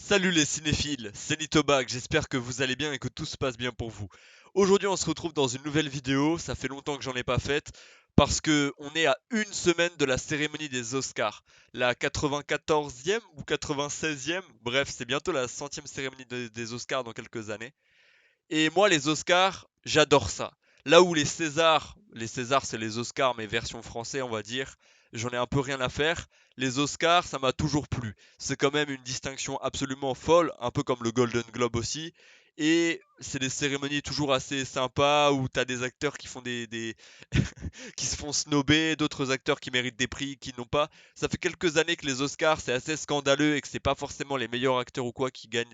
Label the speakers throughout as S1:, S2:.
S1: Salut les cinéphiles, c'est Nitobag, j'espère que vous allez bien et que tout se passe bien pour vous. Aujourd'hui on se retrouve dans une nouvelle vidéo, ça fait longtemps que j'en ai pas faite, parce que on est à une semaine de la cérémonie des Oscars, la 94e ou 96e, bref c'est bientôt la centième cérémonie des Oscars dans quelques années. Et moi, les Oscars, j'adore ça. Là où les Césars, c'est les Oscars, mais version français, on va dire, j'en ai un peu rien à faire. Les Oscars, ça m'a toujours plu. C'est quand même une distinction absolument folle, un peu comme le Golden Globe aussi. Et c'est des cérémonies toujours assez sympas où t'as des acteurs qui font qui se font snober, d'autres acteurs qui méritent des prix qui n'ont pas. Ça fait quelques années que les Oscars, c'est assez scandaleux et que c'est pas forcément les meilleurs acteurs ou quoi qui gagnent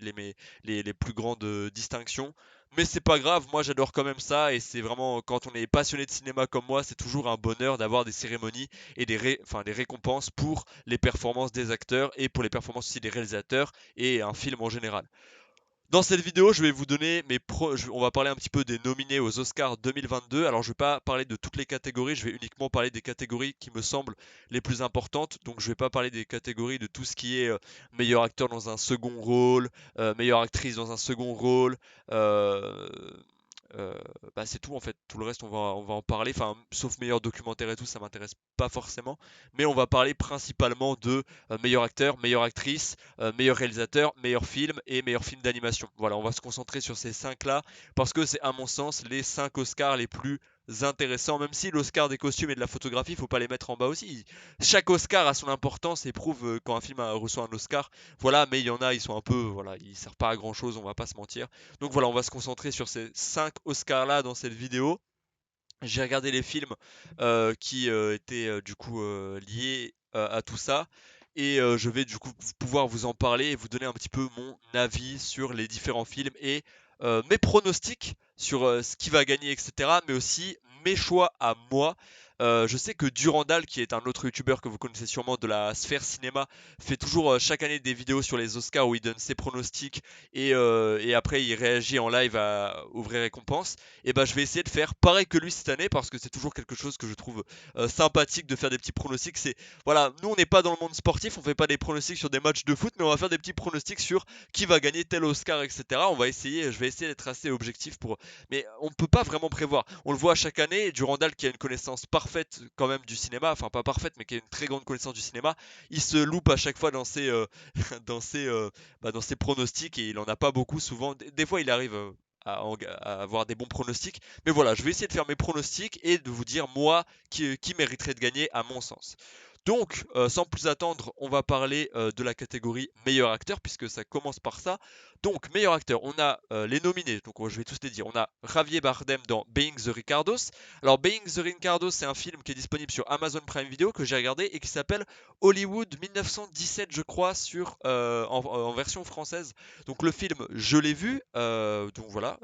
S1: les plus grandes distinctions. Mais c'est pas grave, moi j'adore quand même ça et c'est vraiment quand on est passionné de cinéma comme moi, c'est toujours un bonheur d'avoir des cérémonies et des récompenses pour les performances des acteurs et pour les performances aussi des réalisateurs et un film en général. Dans cette vidéo, je vais vous donner on va parler un petit peu des nominés aux Oscars 2022. Alors, je vais pas parler de toutes les catégories, je vais uniquement parler des catégories qui me semblent les plus importantes. Donc, je vais pas parler des catégories de tout ce qui est meilleur acteur dans un second rôle, meilleure actrice dans un second rôle, euh, euh, c'est tout en fait. Tout le reste, on va en parler. Enfin, sauf meilleur documentaire et tout, ça m'intéresse pas forcément. Mais on va parler principalement de meilleur acteur, meilleure actrice, meilleur réalisateur, meilleur film et meilleur film d'animation. Voilà, on va se concentrer sur ces 5 là parce que c'est à mon sens les 5 Oscars les plus intéressants. Même si l'Oscar des costumes et de la photographie, il faut pas les mettre en bas aussi. Chaque Oscar a son importance et prouve quand un film reçoit un Oscar. Voilà, mais il y en a, ils sont un peu, voilà, ils servent pas à grand chose, on va pas se mentir. Donc voilà, on va se concentrer sur ces 5 Oscars là dans cette vidéo. J'ai regardé les films qui étaient du coup liés à tout ça. Et je vais du coup pouvoir vous en parler et vous donner un petit peu mon avis sur les différents films et mes pronostics sur ce qui va gagner, etc. Mais aussi mes choix à moi. Je sais que Durandal, qui est un autre youtubeur que vous connaissez sûrement de la sphère cinéma, fait toujours chaque année des vidéos sur les Oscars où il donne ses pronostics et après il réagit en live aux vraies récompenses. Et ben je vais essayer de faire pareil que lui cette année parce que c'est toujours quelque chose que je trouve sympathique de faire des petits pronostics. C'est voilà, nous on n'est pas dans le monde sportif, on fait pas des pronostics sur des matchs de foot, mais on va faire des petits pronostics sur qui va gagner tel Oscar, etc. Je vais essayer d'être assez objectif mais on ne peut pas vraiment prévoir. On le voit chaque année, Durandal qui a une connaissance parfaite quand même du cinéma, enfin pas parfaite, mais qui a une très grande connaissance du cinéma, il se loupe à chaque fois dans ses dans ses dans ses pronostics et il en a pas beaucoup souvent. Des fois il arrive à avoir des bons pronostics. Mais voilà, je vais essayer de faire mes pronostics et de vous dire moi qui mériterait de gagner à mon sens. Donc, sans plus attendre, on va parler de la catégorie meilleur acteur, puisque ça commence par ça. Donc, meilleur acteur, on a les nominés, donc je vais tous les dire. On a Javier Bardem dans Being the Ricardos. Alors, Being the Ricardos, c'est un film qui est disponible sur Amazon Prime Video, que j'ai regardé, et qui s'appelle Hollywood 1917, je crois, en version française. Donc, le film, je l'ai vu, donc voilà.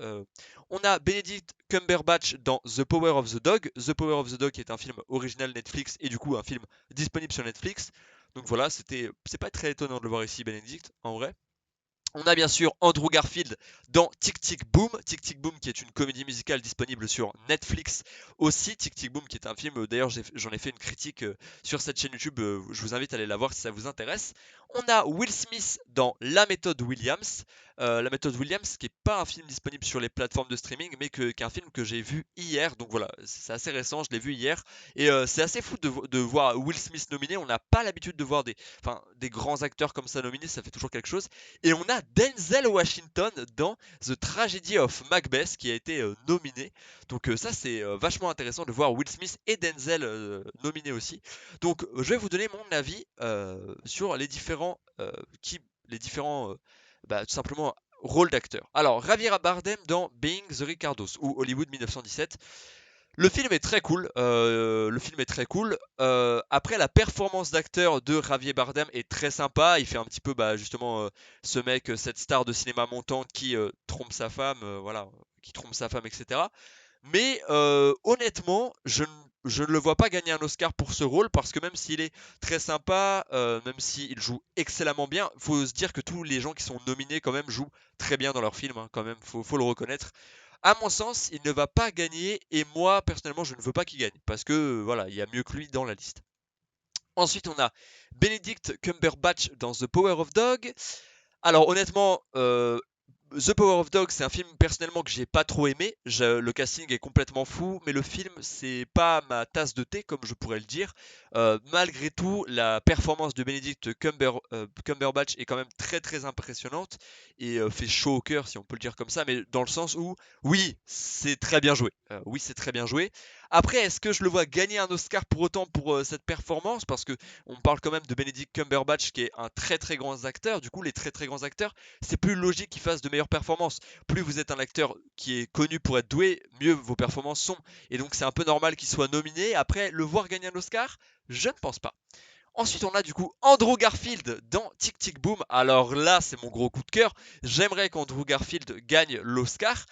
S1: On a Benedict Cumberbatch dans The Power of the Dog. The Power of the Dog qui est un film original Netflix et du coup un film disponible sur Netflix. Donc voilà, c'est pas très étonnant de le voir ici, Benedict, en vrai. On a bien sûr Andrew Garfield dans Tic Tic Boom. Tic Tic Boom qui est une comédie musicale disponible sur Netflix aussi. Tic Tic Boom qui est un film, d'ailleurs j'en ai fait une critique sur cette chaîne YouTube, je vous invite à aller la voir si ça vous intéresse. On a Will Smith dans La méthode Williams. La méthode Williams qui n'est pas un film disponible sur les plateformes de streaming mais qui est un film que j'ai vu hier. Donc voilà, c'est assez récent, je l'ai vu hier. Et c'est assez fou de voir Will Smith nominé. On n'a pas l'habitude de voir des grands acteurs comme ça nominés, ça fait toujours quelque chose. Et on a Denzel Washington dans The Tragedy of Macbeth qui a été nominé. Donc ça c'est vachement intéressant de voir Will Smith et Denzel nominés aussi. Donc je vais vous donner mon avis sur les différents tout simplement rôles d'acteurs. Alors Javier Bardem dans Being the Ricardos ou Hollywood 1917. Le film est très cool. Après, la performance d'acteur de Javier Bardem est très sympa. Il fait un petit peu, justement, ce mec, cette star de cinéma montante qui trompe sa femme, voilà, qui trompe sa femme, etc. Mais honnêtement, je ne le vois pas gagner un Oscar pour ce rôle parce que même s'il est très sympa, même s'il joue excellemment bien, faut se dire que tous les gens qui sont nominés quand même jouent très bien dans leur film, hein, quand même, faut le reconnaître. À mon sens, il ne va pas gagner et moi personnellement je ne veux pas qu'il gagne parce que voilà, il y a mieux que lui dans la liste. Ensuite, on a Benedict Cumberbatch dans The Power of Dog. Alors honnêtement, The Power of Dog, c'est un film personnellement que j'ai pas trop aimé. Le casting est complètement fou, mais le film, c'est pas ma tasse de thé, comme je pourrais le dire. Malgré tout, la performance de Cumberbatch est quand même très très impressionnante et fait chaud au cœur, si on peut le dire comme ça, mais dans le sens où, oui, c'est très bien joué. Oui, c'est très bien joué. Après, est-ce que je le vois gagner un Oscar pour autant pour cette performance? Parce que on parle quand même de Benedict Cumberbatch, qui est un très très grand acteur. Du coup, les très très grands acteurs, c'est plus logique qu'il fasse de meilleures performances. Plus vous êtes un acteur qui est connu pour être doué, mieux vos performances sont. Et donc c'est un peu normal qu'il soit nominé. Après, le voir gagner un Oscar, je ne pense pas. Ensuite, on a du coup Andrew Garfield dans Tic Tic Boom. Alors là, c'est mon gros coup de cœur. J'aimerais qu'Andrew Garfield gagne l'Oscar.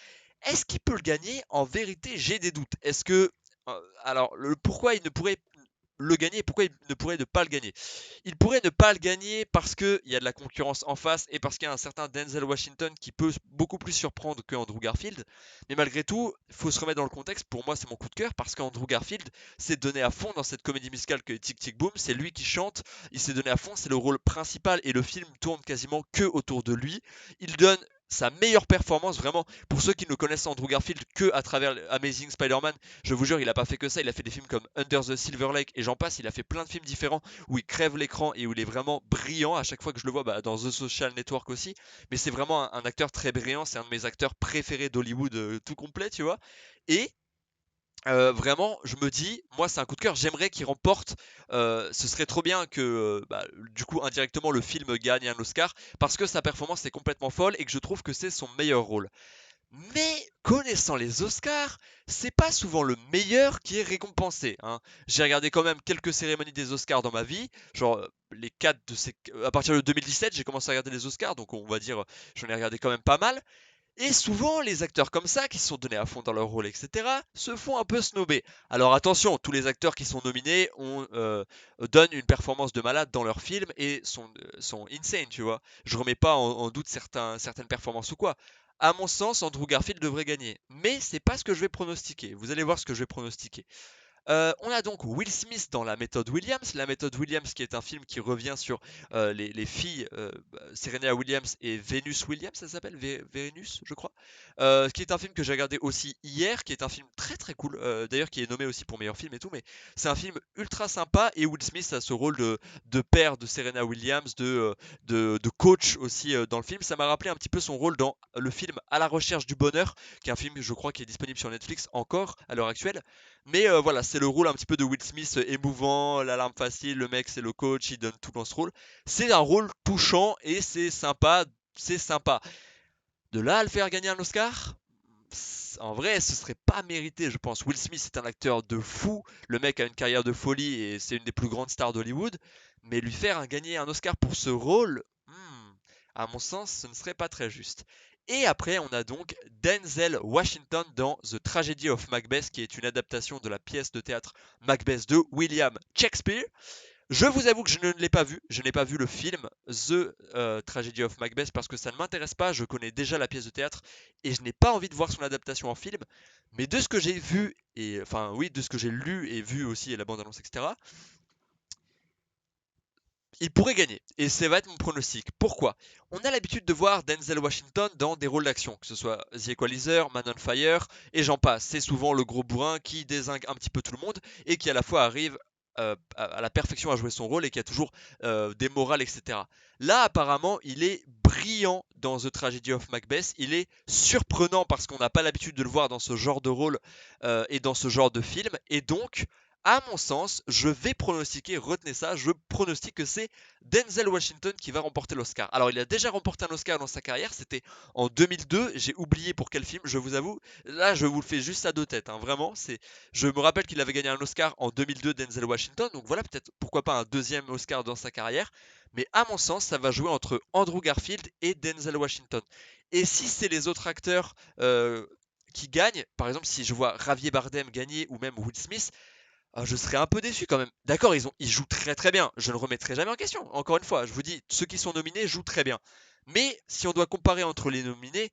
S1: Est-ce qu'il peut le gagner? En vérité, j'ai des doutes. Est-ce que alors, pourquoi il ne pourrait le gagner et pourquoi il ne pourrait ne pas le gagner? Il pourrait ne pas le gagner parce qu'il y a de la concurrence en face et parce qu'il y a un certain Denzel Washington qui peut beaucoup plus surprendre que Andrew Garfield. Mais malgré tout, il faut se remettre dans le contexte. Pour moi, c'est mon coup de cœur parce qu'Andrew Garfield s'est donné à fond dans cette comédie musicale que Tic Tic Boom. C'est lui qui chante, il s'est donné à fond, c'est le rôle principal et le film tourne quasiment que autour de lui. Il donne sa meilleure performance, vraiment. Pour ceux qui ne connaissent Andrew Garfield que à travers Amazing Spider-Man, je vous jure, il a pas fait que ça. Il a fait des films comme Under the Silver Lake et j'en passe. Il a fait plein de films différents où il crève l'écran et où il est vraiment brillant. À chaque fois que je le vois, dans The Social Network aussi. Mais c'est vraiment un acteur très brillant. C'est un de mes acteurs préférés d'Hollywood tout complet, tu vois. Et vraiment, je me dis, moi c'est un coup de cœur, j'aimerais qu'il remporte. Ce serait trop bien que, du coup, indirectement, le film gagne un Oscar parce que sa performance est complètement folle et que je trouve que c'est son meilleur rôle. Mais connaissant les Oscars, c'est pas souvent le meilleur qui est récompensé, hein. J'ai regardé quand même quelques cérémonies des Oscars dans ma vie, genre les 4 de ces. À partir de 2017, j'ai commencé à regarder les Oscars, donc on va dire j'en ai regardé quand même pas mal. Et souvent, les acteurs comme ça, qui se sont donnés à fond dans leur rôle, etc., se font un peu snobber. Alors attention, tous les acteurs qui sont nominés donnent une performance de malade dans leur film et sont insane, tu vois. Je remets pas en doute certaines performances ou quoi. À mon sens, Andrew Garfield devrait gagner. Mais c'est pas ce que je vais pronostiquer. Vous allez voir ce que je vais pronostiquer. On a donc Will Smith dans La méthode Williams. La méthode Williams qui est un film qui revient sur les filles Serena Williams et Venus Williams, ça s'appelle Venus, je crois. Qui est un film que j'ai regardé aussi hier, qui est un film très très cool, d'ailleurs qui est nommé aussi pour meilleur film et tout, mais c'est un film ultra sympa et Will Smith a ce rôle de père de Serena Williams, de coach aussi dans le film. Ça m'a rappelé un petit peu son rôle dans le film À la recherche du bonheur, qui est un film je crois qui est disponible sur Netflix encore à l'heure actuelle. Mais voilà, c'est le rôle un petit peu de Will Smith émouvant, l'alarme facile, le mec c'est le coach, il donne tout dans ce rôle. C'est un rôle touchant et c'est sympa, c'est sympa. De là à le faire gagner un Oscar, en vrai, ce serait pas mérité, je pense. Will Smith est un acteur de fou, le mec a une carrière de folie et c'est une des plus grandes stars d'Hollywood. Mais lui faire gagner un Oscar pour ce rôle, à mon sens, ce ne serait pas très juste. Et après, on a donc Denzel Washington dans The Tragedy of Macbeth, qui est une adaptation de la pièce de théâtre Macbeth de William Shakespeare. Je vous avoue que je ne l'ai pas vu. Je n'ai pas vu le film The Tragedy of Macbeth parce que ça ne m'intéresse pas. Je connais déjà la pièce de théâtre et je n'ai pas envie de voir son adaptation en film. Mais de ce que j'ai vu et enfin oui, de ce que j'ai lu et vu aussi et la bande annonce, etc. Il pourrait gagner, et ça va être mon pronostic. Pourquoi? On a l'habitude de voir Denzel Washington dans des rôles d'action, que ce soit The Equalizer, Man on Fire, et j'en passe. C'est souvent le gros bourrin qui dézingue un petit peu tout le monde, et qui à la fois arrive à la perfection à jouer son rôle, et qui a toujours des morales, etc. Là, apparemment, il est brillant dans The Tragedy of Macbeth. Il est surprenant parce qu'on n'a pas l'habitude de le voir dans ce genre de rôle et dans ce genre de film, et donc à mon sens, je vais pronostiquer, retenez ça, je pronostique que c'est Denzel Washington qui va remporter l'Oscar. Alors, il a déjà remporté un Oscar dans sa carrière, c'était en 2002, j'ai oublié pour quel film, je vous avoue. Là, je vous le fais juste à deux têtes, hein, vraiment. Je me rappelle qu'il avait gagné un Oscar en 2002, Denzel Washington, donc voilà, peut-être pourquoi pas un deuxième Oscar dans sa carrière. Mais à mon sens, ça va jouer entre Andrew Garfield et Denzel Washington. Et si c'est les autres acteurs qui gagnent, par exemple, si je vois Javier Bardem gagner ou même Will Smith, je serais un peu déçu quand même. D'accord, ils jouent très très bien. Je ne remettrai jamais en question. Encore une fois, je vous dis, ceux qui sont nominés jouent très bien. Mais si on doit comparer entre les nominés,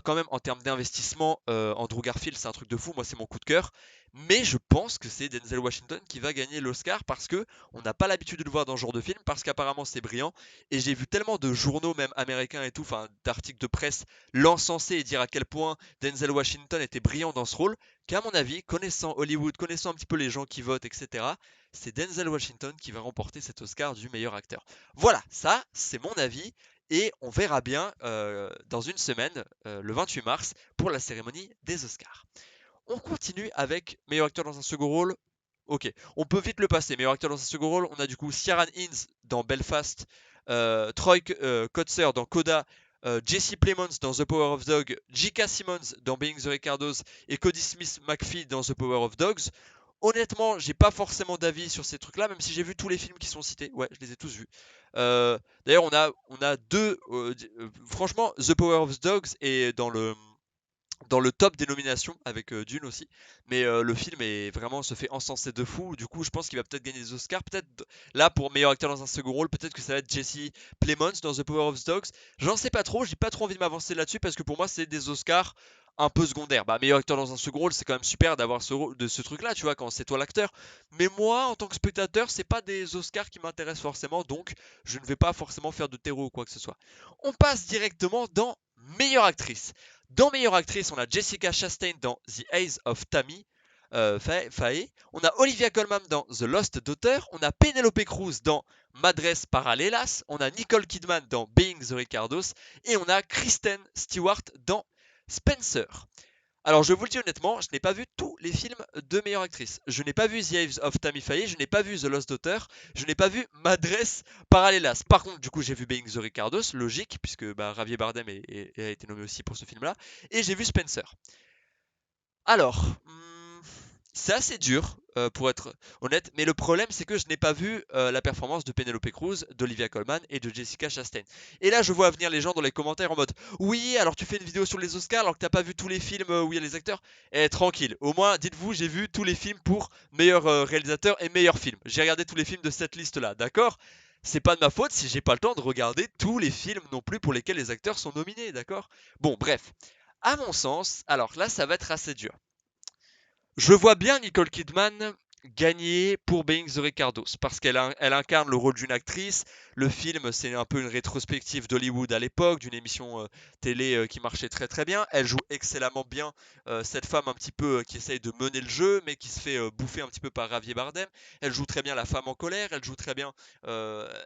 S1: Quand même en termes d'investissement, Andrew Garfield c'est un truc de fou, moi c'est mon coup de cœur. Mais je pense que c'est Denzel Washington qui va gagner l'Oscar parce que on n'a pas l'habitude de le voir dans ce genre de film, parce qu'apparemment c'est brillant. Et j'ai vu tellement de journaux, même américains et tout, enfin d'articles de presse, l'encenser et dire à quel point Denzel Washington était brillant dans ce rôle, qu'à mon avis, connaissant Hollywood, connaissant un petit peu les gens qui votent, etc., c'est Denzel Washington qui va remporter cet Oscar du meilleur acteur. Voilà, ça c'est mon avis. Et on verra bien dans une semaine, le 28 mars, pour la cérémonie des Oscars. On continue avec meilleur acteur dans un second rôle. Ok, on peut vite le passer. Meilleur acteur dans un second rôle, on a du coup Ciaran Hinds dans Belfast, Troy Kotsur dans Coda, Jesse Plemons dans The Power of Dog, J.K. Simmons dans Being the Ricardos et Cody Smith McPhee dans The Power of Dogs. Honnêtement, j'ai pas forcément d'avis sur ces trucs-là, même si j'ai vu tous les films qui sont cités. Ouais, je les ai tous vus. D'ailleurs, on a deux. Franchement, The Power of Dogs est dans le top des nominations avec Dune aussi. Mais le film est vraiment se fait encenser de fou. Du coup, je pense qu'il va peut-être gagner des Oscars. Peut-être là pour meilleur acteur dans un second rôle, peut-être que ça va être Jesse Plemons dans The Power of Dogs. J'en sais pas trop. J'ai pas trop envie de m'avancer là-dessus parce que pour moi, c'est des Oscars un peu secondaires. Bah, meilleur acteur dans un second rôle, c'est quand même super d'avoir ce truc-là, tu vois, quand c'est toi l'acteur. Mais moi, en tant que spectateur, c'est pas des Oscars qui m'intéressent forcément, donc je ne vais pas forcément faire de terreau ou quoi que ce soit. On passe directement dans meilleure actrice. Dans meilleure actrice, on a Jessica Chastain dans The Eyes of Tammy Faye. On a Olivia Colman dans The Lost Daughter. On a Penelope Cruz dans Madres Paralelas. On a Nicole Kidman dans Being the Ricardos. Et on a Kristen Stewart dans Spencer. Alors je vous le dis honnêtement, je n'ai pas vu tous les films de meilleure actrice. Je n'ai pas vu The Eyes of Tammy Faye, je n'ai pas vu The Lost Daughter, je n'ai pas vu Madres Paralelas. Par contre, du coup, j'ai vu Being the Ricardos, logique, puisque Javier Bardem a été nommé aussi pour ce film-là, et j'ai vu Spencer. Alors, c'est assez dur pour être honnête, mais le problème c'est que je n'ai pas vu la performance de Penelope Cruz, d'Olivia Colman et de Jessica Chastain. Et là je vois venir les gens dans les commentaires en mode oui, alors tu fais une vidéo sur les Oscars alors que t'as pas vu tous les films où il y a les acteurs. Eh tranquille, au moins dites-vous j'ai vu tous les films pour meilleur réalisateur et meilleur film. J'ai regardé tous les films de cette liste là, d'accord? C'est pas de ma faute si j'ai pas le temps de regarder tous les films non plus pour lesquels les acteurs sont nominés, d'accord? Bon bref, à mon sens, alors là ça va être assez dur. Je vois bien Nicole Kidman gagner pour Being the Ricardos parce qu'elle incarne le rôle d'une actrice. Le film, c'est un peu une rétrospective d'Hollywood à l'époque, d'une émission télé qui marchait très très bien. Elle joue excellemment bien cette femme un petit peu qui essaye de mener le jeu, mais qui se fait bouffer un petit peu par Javier Bardem. Elle joue très bien la femme en colère, elle joue très bien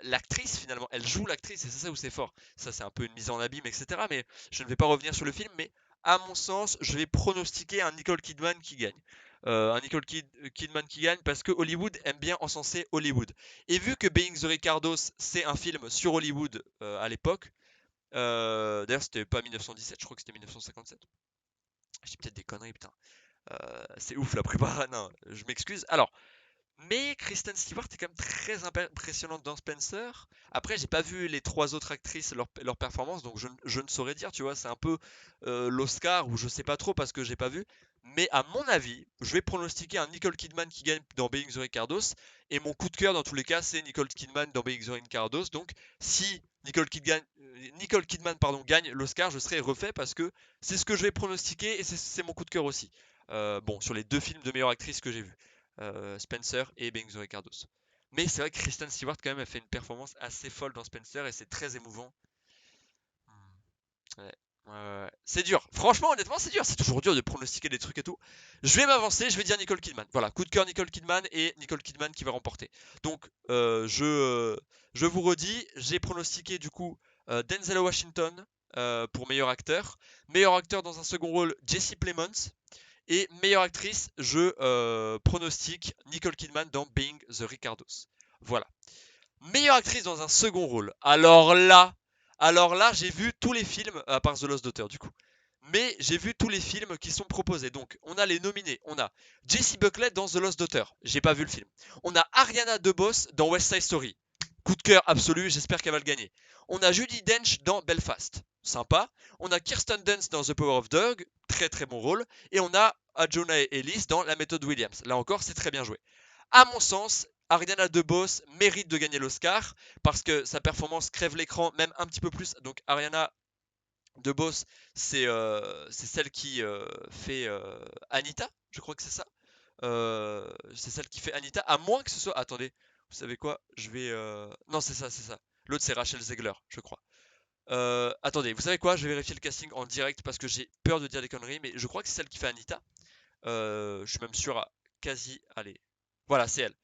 S1: l'actrice finalement. Elle joue l'actrice et c'est ça où c'est fort. Ça, c'est un peu une mise en abîme, etc. Mais je ne vais pas revenir sur le film, mais à mon sens, je vais pronostiquer un Nicole Kidman qui gagne. Un Nicole Kidman qui gagne parce que Hollywood aime bien encenser Hollywood. Et vu que Being the Ricardos, c'est un film sur Hollywood à l'époque, d'ailleurs c'était pas 1917, je crois que c'était 1957. J'ai peut-être des conneries, putain. C'est ouf la prépa. Non, je m'excuse. Alors, mais Kristen Stewart est quand même très impressionnante dans Spencer. Après, j'ai pas vu les trois autres actrices, leur performance, donc je ne saurais dire, tu vois, c'est un peu l'Oscar ou je sais pas trop parce que j'ai pas vu. Mais à mon avis, je vais pronostiquer un Nicole Kidman qui gagne dans Being the Ricardos. Et mon coup de cœur dans tous les cas, c'est Nicole Kidman dans Being the Ricardos. Donc, si Nicole Kidman pardon, gagne l'Oscar, je serai refait parce que c'est ce que je vais pronostiquer et c'est mon coup de cœur aussi. Bon, sur les deux films de meilleure actrice que j'ai vus. Spencer et Being the Ricardos. Mais c'est vrai que Kristen Stewart quand même a fait une performance assez folle dans Spencer et c'est très émouvant. Ouais. Ouais. C'est dur. Franchement, honnêtement, c'est dur. C'est toujours dur de pronostiquer des trucs et tout. Je vais m'avancer, je vais dire Nicole Kidman. Voilà, coup de cœur Nicole Kidman et Nicole Kidman qui va remporter. Donc, je vous redis, j'ai pronostiqué du coup Denzel Washington pour meilleur acteur. Meilleur acteur dans un second rôle, Jesse Plemons. Et meilleure actrice, je pronostique Nicole Kidman dans Being the Ricardos. Voilà. Meilleure actrice dans un second rôle. Alors là, j'ai vu tous les films, à part The Lost Daughter du coup. Mais j'ai vu tous les films qui sont proposés. Donc, on a les nominés. On a Jessie Buckley dans The Lost Daughter. J'ai pas vu le film. On a Ariana DeBose dans West Side Story. Coup de cœur absolu, j'espère qu'elle va le gagner. On a Judi Dench dans Belfast. Sympa. On a Kirsten Dunst dans The Power of Dog. Très très bon rôle. Et on a Adjona Ellis dans La Méthode Williams. Là encore, c'est très bien joué. À mon sens, Ariana DeBose mérite de gagner l'Oscar parce que sa performance crève l'écran même un petit peu plus. Donc Ariana DeBose, c'est celle qui fait Anita, je crois que c'est ça. C'est celle qui fait Anita, à moins que ce soit. Attendez, vous savez quoi? Je vais. Non, c'est ça, c'est ça. L'autre, c'est Rachel Zegler, je crois. Attendez, vous savez quoi? Je vais vérifier le casting en direct parce que j'ai peur de dire des conneries, mais je crois que c'est celle qui fait Anita. Je suis même sûr à quasi. Allez. Voilà, c'est elle.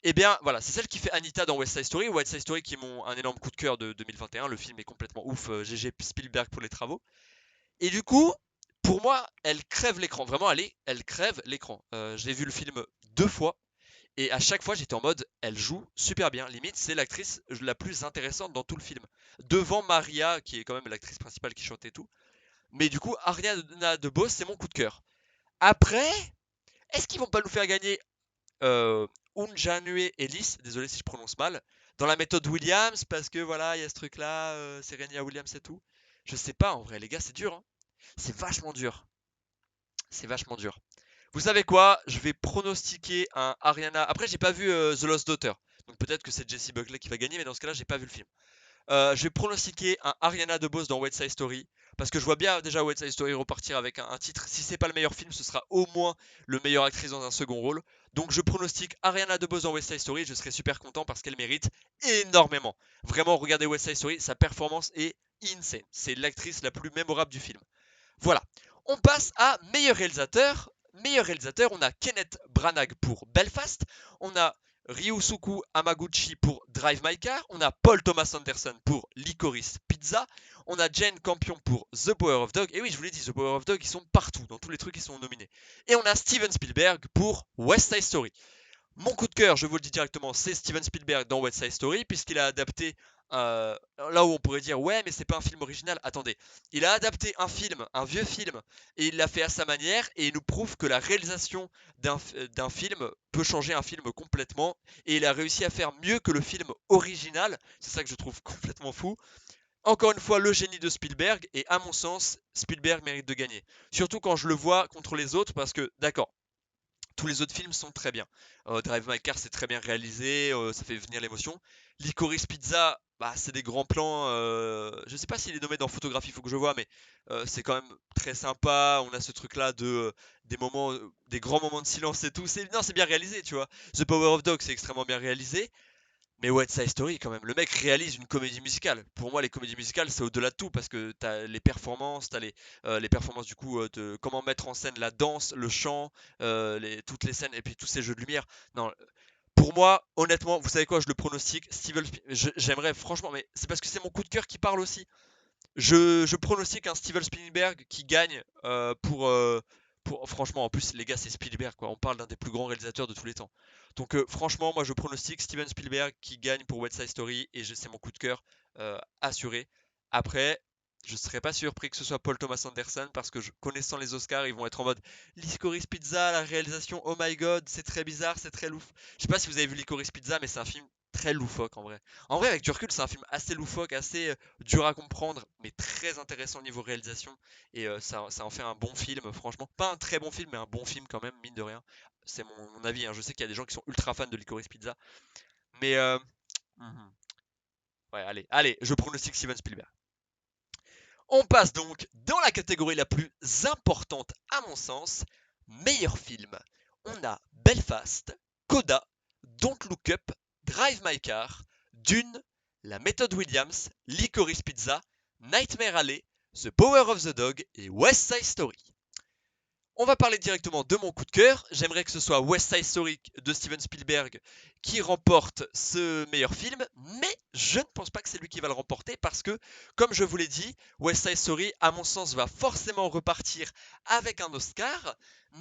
S1: Eh bien, voilà, c'est celle qui fait Anita dans West Side Story. West Side Story qui est un énorme coup de cœur de 2021. Le film est complètement ouf. GG Spielberg pour les travaux. Et du coup, pour moi, elle crève l'écran. Vraiment, elle crève l'écran. J'ai vu le film 2 fois. Et à chaque fois, j'étais en mode, elle joue super bien. Limite, c'est l'actrice la plus intéressante dans tout le film. Devant Maria, qui est quand même l'actrice principale qui chantait tout. Mais du coup, Ariana DeBose, c'est mon coup de cœur. Après, est-ce qu'ils vont pas nous faire gagner Unjanue Ellis, désolé si je prononce mal, dans la méthode Williams, parce que voilà, il y a ce truc-là, Serena Williams et tout. Je sais pas, en vrai, les gars, c'est dur, hein. C'est vachement dur. C'est vachement dur. Vous savez quoi? Je vais pronostiquer un Ariana. Après, j'ai pas vu The Lost Daughter. Donc peut-être que c'est Jessie Buckley qui va gagner, mais dans ce cas-là, j'ai pas vu le film. Je vais pronostiquer un Ariana DeBose dans West Side Story. Parce que je vois bien déjà West Side Story repartir avec un titre. Si c'est pas le meilleur film, ce sera au moins le meilleur actrice dans un second rôle. Donc je pronostique Ariana DeBose dans West Side Story. Je serai super content parce qu'elle mérite énormément. Vraiment, regardez West Side Story, sa performance est insane. C'est l'actrice la plus mémorable du film. Voilà. On passe à meilleur réalisateur. Meilleur réalisateur, on a Kenneth Branagh pour Belfast, on a Ryusuke Hamaguchi pour Drive My Car, on a Paul Thomas Anderson pour Licorice Pizza, on a Jane Campion pour The Power of Dog, et oui, je vous l'ai dit, The Power of Dog, ils sont partout, dans tous les trucs, ils sont nominés. Et on a Steven Spielberg pour West Side Story. Mon coup de cœur, je vous le dis directement, c'est Steven Spielberg dans West Side Story, puisqu'il a adapté, là où on pourrait dire ouais, mais c'est pas un film original. Attendez, il a adapté un film, un vieux film, et il l'a fait à sa manière, et il nous prouve que la réalisation d'un film peut changer un film complètement, et il a réussi à faire mieux que le film original. C'est ça que je trouve complètement fou. Encore une fois, le génie de Spielberg, et à mon sens, Spielberg mérite de gagner. Surtout quand je le vois contre les autres, parce que, d'accord, tous les autres films sont très bien. Drive My Car, c'est très bien réalisé, ça fait venir l'émotion. Licorice Pizza, bah, c'est des grands plans. Je sais pas s'il est nommé dans photographie, il faut que je vois, mais c'est quand même très sympa. On a ce truc-là de des moments, des grands moments de silence et tout. Non, c'est bien réalisé, tu vois. The Power of Dog, c'est extrêmement bien réalisé. Mais West Side Story, quand même, le mec réalise une comédie musicale. Pour moi, les comédies musicales, c'est au-delà de tout parce que t'as les performances, les performances du coup de comment mettre en scène la danse, le chant, toutes les scènes et puis tous ces jeux de lumière. Non, pour moi, honnêtement, vous savez quoi, je le pronostique. J'aimerais franchement, mais c'est parce que c'est mon coup de cœur qui parle aussi. Je pronostique un Steven Spielberg qui gagne franchement, en plus, les gars, c'est Spielberg, quoi. On parle d'un des plus grands réalisateurs de tous les temps. Donc, franchement, moi, je pronostique Steven Spielberg qui gagne pour West Side Story et c'est mon coup de cœur assuré. Après, je serais pas surpris que ce soit Paul Thomas Anderson parce que connaissant les Oscars, ils vont être en mode Licorice Pizza, la réalisation, oh my god, c'est très bizarre, c'est très louf. Je sais pas si vous avez vu Licorice Pizza, mais c'est un film très loufoque en vrai. En vrai, avec du recul, c'est un film assez loufoque, assez dur à comprendre, mais très intéressant au niveau réalisation. Et ça en fait un bon film, franchement. Pas un très bon film, mais un bon film quand même, mine de rien. C'est mon avis, hein. Je sais qu'il y a des gens qui sont ultra fans de Licorice Pizza. Mais mhm. Ouais, allez, je pronostique Steven Spielberg. On passe donc dans la catégorie la plus importante à mon sens, meilleur film. On a Belfast, Coda, Don't Look Up, Drive My Car, Dune, La Méthode Williams, Licorice Pizza, Nightmare Alley, The Power of the Dog et West Side Story. On va parler directement de mon coup de cœur. J'aimerais que ce soit West Side Story de Steven Spielberg qui remporte ce meilleur film, mais je ne pense pas que c'est lui qui va le remporter parce que, comme je vous l'ai dit, West Side Story, à mon sens, va forcément repartir avec un Oscar,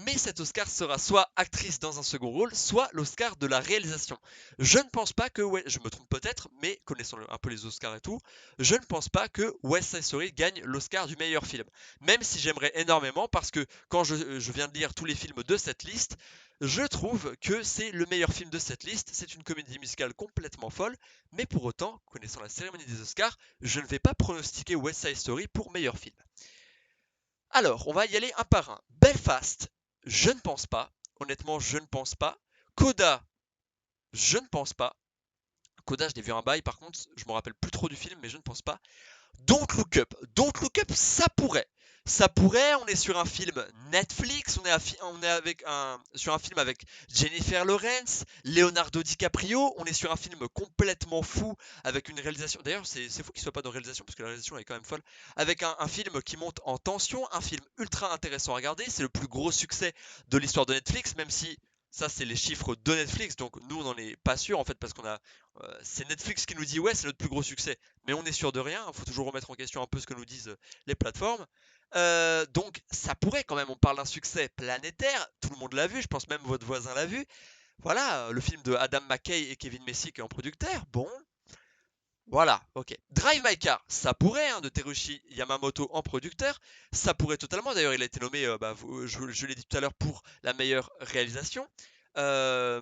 S1: mais cet Oscar sera soit actrice dans un second rôle, soit l'Oscar de la réalisation. Je ne pense pas que, je me trompe peut-être, mais connaissant un peu les Oscars et tout, je ne pense pas que West Side Story gagne l'Oscar du meilleur film. Même si j'aimerais énormément parce que quand je viens de lire tous les films de cette liste, je trouve que c'est le meilleur film de cette liste. C'est une comédie musicale complètement folle, mais pour autant, connaissant la cérémonie des Oscars, je ne vais pas pronostiquer West Side Story pour meilleur film. Alors, on va y aller un par un. Belfast, je ne pense pas. Honnêtement, je ne pense pas. Coda, je ne pense pas. Coda, je l'ai vu un bail, par contre, je me rappelle plus trop du film, mais je ne pense pas. Don't Look Up. Don't Look Up, ça pourrait. Ça pourrait, on est sur un film Netflix, on est sur un film avec Jennifer Lawrence, Leonardo DiCaprio, on est sur un film complètement fou avec une réalisation. D'ailleurs, c'est fou qu'il soit pas dans réalisation parce que la réalisation est quand même folle. Avec un film qui monte en tension, un film ultra intéressant à regarder. C'est le plus gros succès de l'histoire de Netflix, même si ça, c'est les chiffres de Netflix. Donc nous, on n'en est pas sûr en fait parce qu'on a. C'est Netflix qui nous dit ouais, c'est notre plus gros succès. Mais on est sûr de rien. Il faut toujours remettre en question un peu ce que nous disent les plateformes. Donc ça pourrait quand même, on parle d'un succès planétaire, tout le monde l'a vu, je pense même votre voisin l'a vu. Voilà, le film de Adam McKay et Kevin Messick en producteur, bon, voilà, ok. Drive My Car, ça pourrait, hein, de Terushi Yamamoto en producteur, ça pourrait totalement, d'ailleurs il a été nommé, je l'ai dit tout à l'heure, pour la meilleure réalisation. Euh,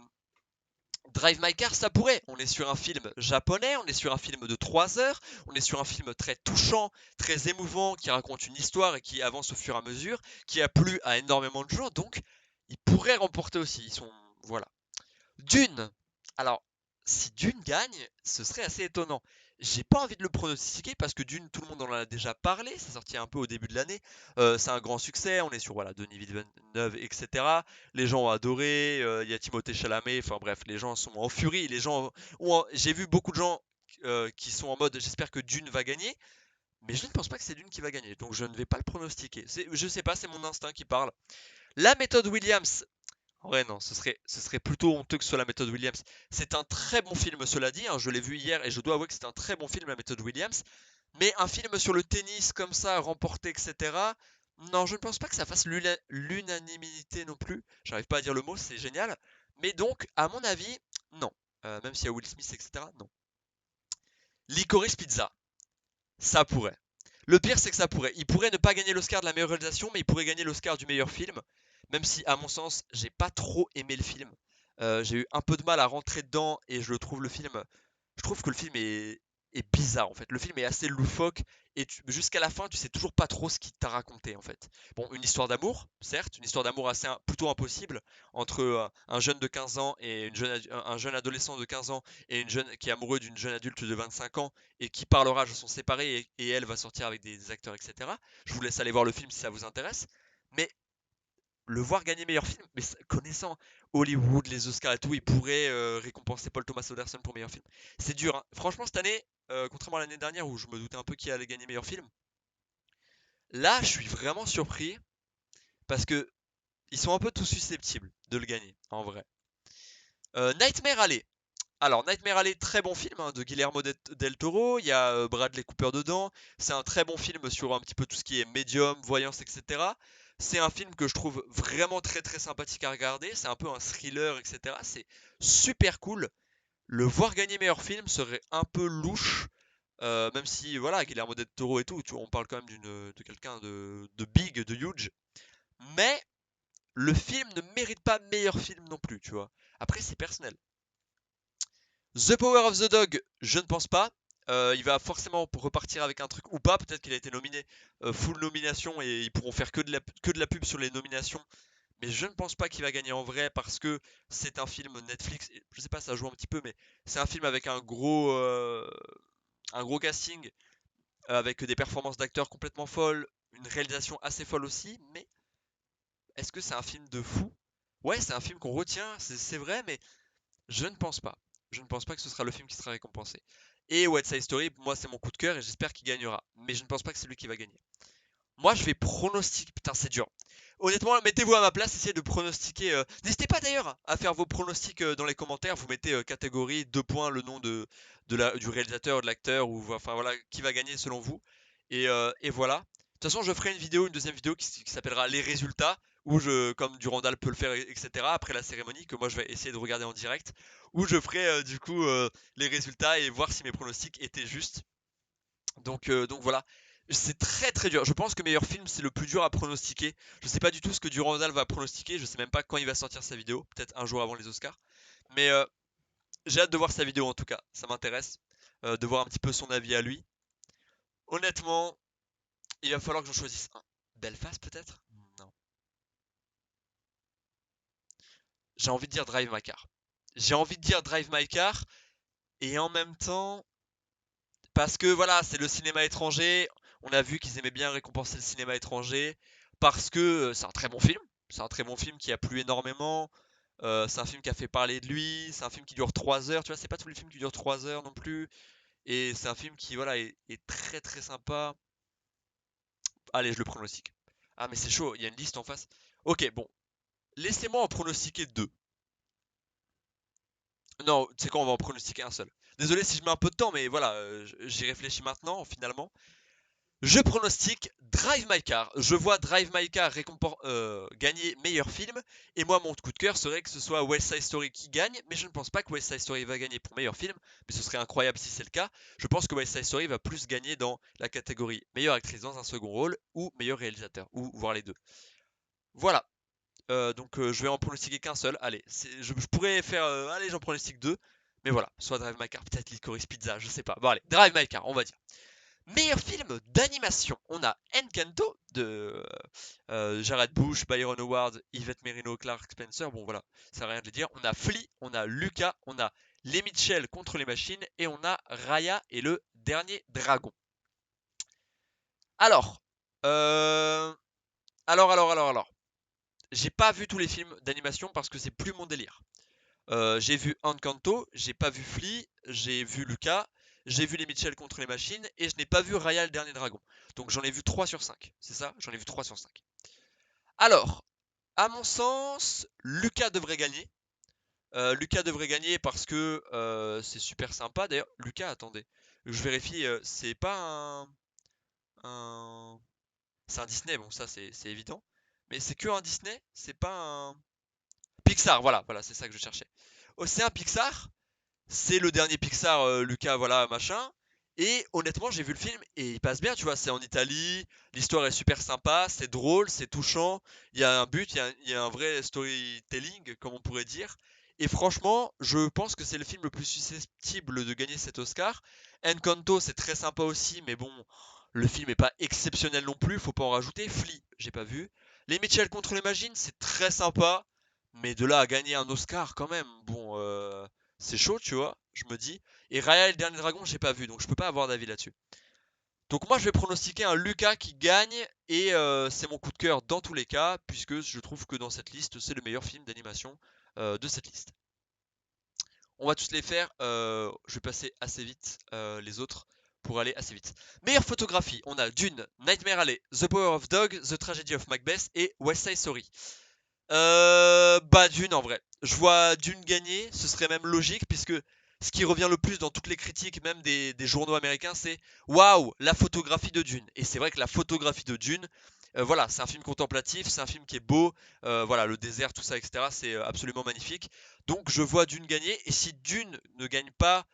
S1: Drive My Car, ça pourrait. On est sur un film japonais, on est sur un film de 3 heures, on est sur un film très touchant, très émouvant, qui raconte une histoire et qui avance au fur et à mesure, qui a plu à énormément de gens, donc ils pourraient remporter aussi. Ils sont. Voilà. Dune. Alors, si Dune gagne, ce serait assez étonnant. J'ai pas envie de le pronostiquer parce que Dune, tout le monde en a déjà parlé. Ça sortit un peu au début de l'année. C'est un grand succès. On est sur voilà Denis Villeneuve, etc. Les gens ont adoré. Il y a Timothée Chalamet. Enfin bref, les gens sont en furie. J'ai vu beaucoup de gens qui sont en mode j'espère que Dune va gagner. Mais je ne pense pas que c'est Dune qui va gagner. Donc je ne vais pas le pronostiquer. Je sais pas, c'est mon instinct qui parle. La méthode Williams, ouais, non, ce serait plutôt honteux que ce soit la méthode Williams. C'est un très bon film, cela dit, hein, je l'ai vu hier et je dois avouer que c'est un très bon film, la méthode Williams. Mais un film sur le tennis comme ça, remporté, etc. Non, je ne pense pas que ça fasse l'unanimité non plus. J'arrive pas à dire le mot, c'est génial. Mais donc, à mon avis, non. Même s'il y a Will Smith, etc. Non. Licorice Pizza, ça pourrait. Le pire, c'est que ça pourrait. Il pourrait ne pas gagner l'Oscar de la meilleure réalisation, mais il pourrait gagner l'Oscar du meilleur film. Même si, à mon sens, j'ai pas trop aimé le film. J'ai eu un peu de mal à rentrer dedans et je trouve le film. Je trouve que le film est bizarre en fait. Le film est assez loufoque et jusqu'à la fin, tu sais toujours pas trop ce qu'il t'a raconté en fait. Bon, une histoire d'amour, certes, une histoire d'amour assez plutôt impossible entre un jeune de 15 ans et un jeune adolescent de 15 ans et une jeune qui est amoureux d'une jeune adulte de 25 ans et qui par leur âge sont séparés et elle va sortir avec des acteurs, etc. Je vous laisse aller voir le film si ça vous intéresse. Mais le voir gagner meilleur film, mais connaissant Hollywood, les Oscars et tout, il pourrait récompenser Paul Thomas Anderson pour meilleur film. C'est dur, hein. Franchement, cette année, contrairement à l'année dernière où je me doutais un peu qui allait gagner meilleur film, là, je suis vraiment surpris parce que ils sont un peu tous susceptibles de le gagner, en vrai. Nightmare Alley. Alors, Nightmare Alley, très bon film, hein, de Guillermo del Toro. Il y a Bradley Cooper dedans. C'est un très bon film sur un petit peu tout ce qui est médium, voyance, etc. C'est un film que je trouve vraiment très très sympathique à regarder. C'est un peu un thriller, etc. C'est super cool. Le voir gagner meilleur film serait un peu louche. Même si, voilà, Guillermo del Toro et tout, on parle quand même de quelqu'un de big, de huge. Mais le film ne mérite pas meilleur film non plus, tu vois. Après, c'est personnel. The Power of the Dog, je ne pense pas. Il va forcément repartir avec un truc ou pas. Peut-être qu'il a été nominé full nomination et ils pourront faire que de la pub sur les nominations. Mais je ne pense pas qu'il va gagner en vrai parce que c'est un film Netflix. Je sais pas, ça joue un petit peu, mais c'est un film avec un gros casting, avec des performances d'acteurs complètement folles, une réalisation assez folle aussi. Mais est-ce que c'est un film de fou? Ouais, c'est un film qu'on retient, c'est vrai, mais je ne pense pas. Je ne pense pas que ce sera le film qui sera récompensé. Et West Side Story, moi, c'est mon coup de cœur et j'espère qu'il gagnera. Mais je ne pense pas que c'est lui qui va gagner. Moi, je vais pronostiquer. Putain, c'est dur. Honnêtement, mettez-vous à ma place, essayez de pronostiquer. N'hésitez pas d'ailleurs à faire vos pronostics dans les commentaires. Vous mettez catégorie, 2 points, le nom du réalisateur, de l'acteur, ou enfin voilà, qui va gagner selon vous. Et voilà. De toute façon, je ferai une deuxième vidéo qui s'appellera Les résultats, où comme Durandal peut le faire, etc., après la cérémonie, que moi je vais essayer de regarder en direct, où je ferai du coup les résultats et voir si mes pronostics étaient justes. Donc voilà, c'est très très dur. Je pense que meilleur film c'est le plus dur à pronostiquer. Je sais pas du tout ce que Durandal va pronostiquer. Je sais même pas quand il va sortir sa vidéo. Peut-être un jour avant les Oscars. Mais j'ai hâte de voir sa vidéo en tout cas. Ça m'intéresse de voir un petit peu son avis à lui. Honnêtement, il va falloir que j'en choisisse un. Belfast peut-être? Non. J'ai envie de dire Drive My Car. J'ai envie de dire Drive My Car et en même temps, Parce que voilà, c'est le cinéma étranger. On a vu qu'ils aimaient bien récompenser le cinéma étranger. Parce que c'est un très bon film. C'est un très bon film qui a plu énormément. C'est un film qui a fait parler de lui. C'est un film qui dure 3 heures. Tu vois, c'est pas tous les films qui durent 3 heures non plus. Et c'est un film qui voilà, est très très sympa. Allez, je le pronostique. Ah, mais c'est chaud, il y a une liste en face. Ok, bon. Laissez-moi en pronostiquer deux. Non, c'est quoi, on va en pronostiquer un seul. Désolé si je mets un peu de temps, mais voilà, j'y réfléchis maintenant, finalement. Je pronostique Drive My Car. Je vois Drive My Car gagner meilleur film. Et moi, mon coup de cœur serait que ce soit West Side Story qui gagne. Mais je ne pense pas que West Side Story va gagner pour meilleur film. Mais ce serait incroyable si c'est le cas. Je pense que West Side Story va plus gagner dans la catégorie meilleure actrice dans un second rôle ou meilleur réalisateur. Ou voire les deux. Voilà. Donc je vais en pronostiquer qu'un seul. Allez, je pourrais faire. Allez, j'en pronostique deux. Mais voilà, soit Drive My Car, peut-être Licorice Pizza, je sais pas. Bon allez, Drive My Car, on va dire. Meilleur film d'animation, on a Encanto de Jared Bush, Byron Howard, Yvette Merino, Clark Spencer. Bon voilà, ça n'a rien de le dire. On a Flea, on a Luca, on a Les Mitchell contre les machines et on a Raya et le dernier dragon. Alors, euh, alors. J'ai pas vu tous les films d'animation parce que c'est plus mon délire. J'ai vu Encanto, j'ai pas vu Flea, j'ai vu Luca, j'ai vu les Mitchell contre les machines et je n'ai pas vu Raya le dernier dragon. Donc j'en ai vu 3 sur 5. C'est ça? J'en ai vu 3 sur 5. Alors, à mon sens, Luca devrait gagner. Luca devrait gagner parce que c'est super sympa. D'ailleurs, Luca, attendez, je vérifie, c'est pas un... C'est un Disney, bon ça c'est évident. Mais c'est que un Disney, c'est pas un... Pixar, voilà, c'est ça que je cherchais. Oh, c'est un Pixar, c'est le dernier Pixar, Lucas, voilà, machin. Et honnêtement, j'ai vu le film et il passe bien, tu vois. C'est en Italie, l'histoire est super sympa, c'est drôle, c'est touchant. Il y a un but, il y a un vrai storytelling, comme on pourrait dire. Et franchement, je pense que c'est le film le plus susceptible de gagner cet Oscar. Encanto, c'est très sympa aussi, mais bon, le film est pas exceptionnel non plus, faut pas en rajouter. Flea, j'ai pas vu. Les Mitchell contre les machines, c'est très sympa, mais de là à gagner un Oscar quand même, bon, c'est chaud, tu vois, je me dis. Et Raya et le dernier dragon, j'ai pas vu, donc je peux pas avoir d'avis là-dessus. Donc moi, je vais pronostiquer un Lucas qui gagne, et c'est mon coup de cœur dans tous les cas, puisque je trouve que dans cette liste, c'est le meilleur film d'animation de cette liste. On va tous les faire, je vais passer assez vite les autres pour aller assez vite. Meilleure photographie, on a Dune, Nightmare Alley, The Power of Dog, The Tragedy of Macbeth et West Side Story. Bah Dune en vrai. Je vois Dune gagner, ce serait même logique puisque ce qui revient le plus dans toutes les critiques, même des journaux américains, c'est waouh, la photographie de Dune. Et c'est vrai que la photographie de Dune, voilà, c'est un film contemplatif, c'est un film qui est beau, voilà, le désert, tout ça, etc. C'est absolument magnifique. Donc je vois Dune gagner. Et si Dune ne gagne pas,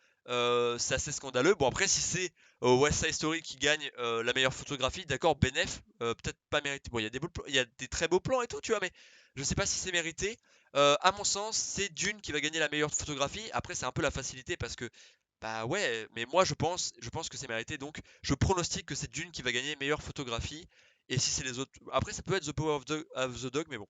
S1: c'est assez scandaleux. Bon après, si c'est West Side Story qui gagne la meilleure photographie, d'accord, bénéf, peut-être pas mérité. Bon, il y a des très beaux plans et tout, tu vois, mais je sais pas si c'est mérité. À mon sens, c'est Dune qui va gagner la meilleure photographie. Après, c'est un peu la facilité parce que, bah ouais, mais moi je pense que c'est mérité. Donc, je pronostique que c'est Dune qui va gagner meilleure photographie. Et si c'est les autres, après, ça peut être The Power of the Dog, mais bon.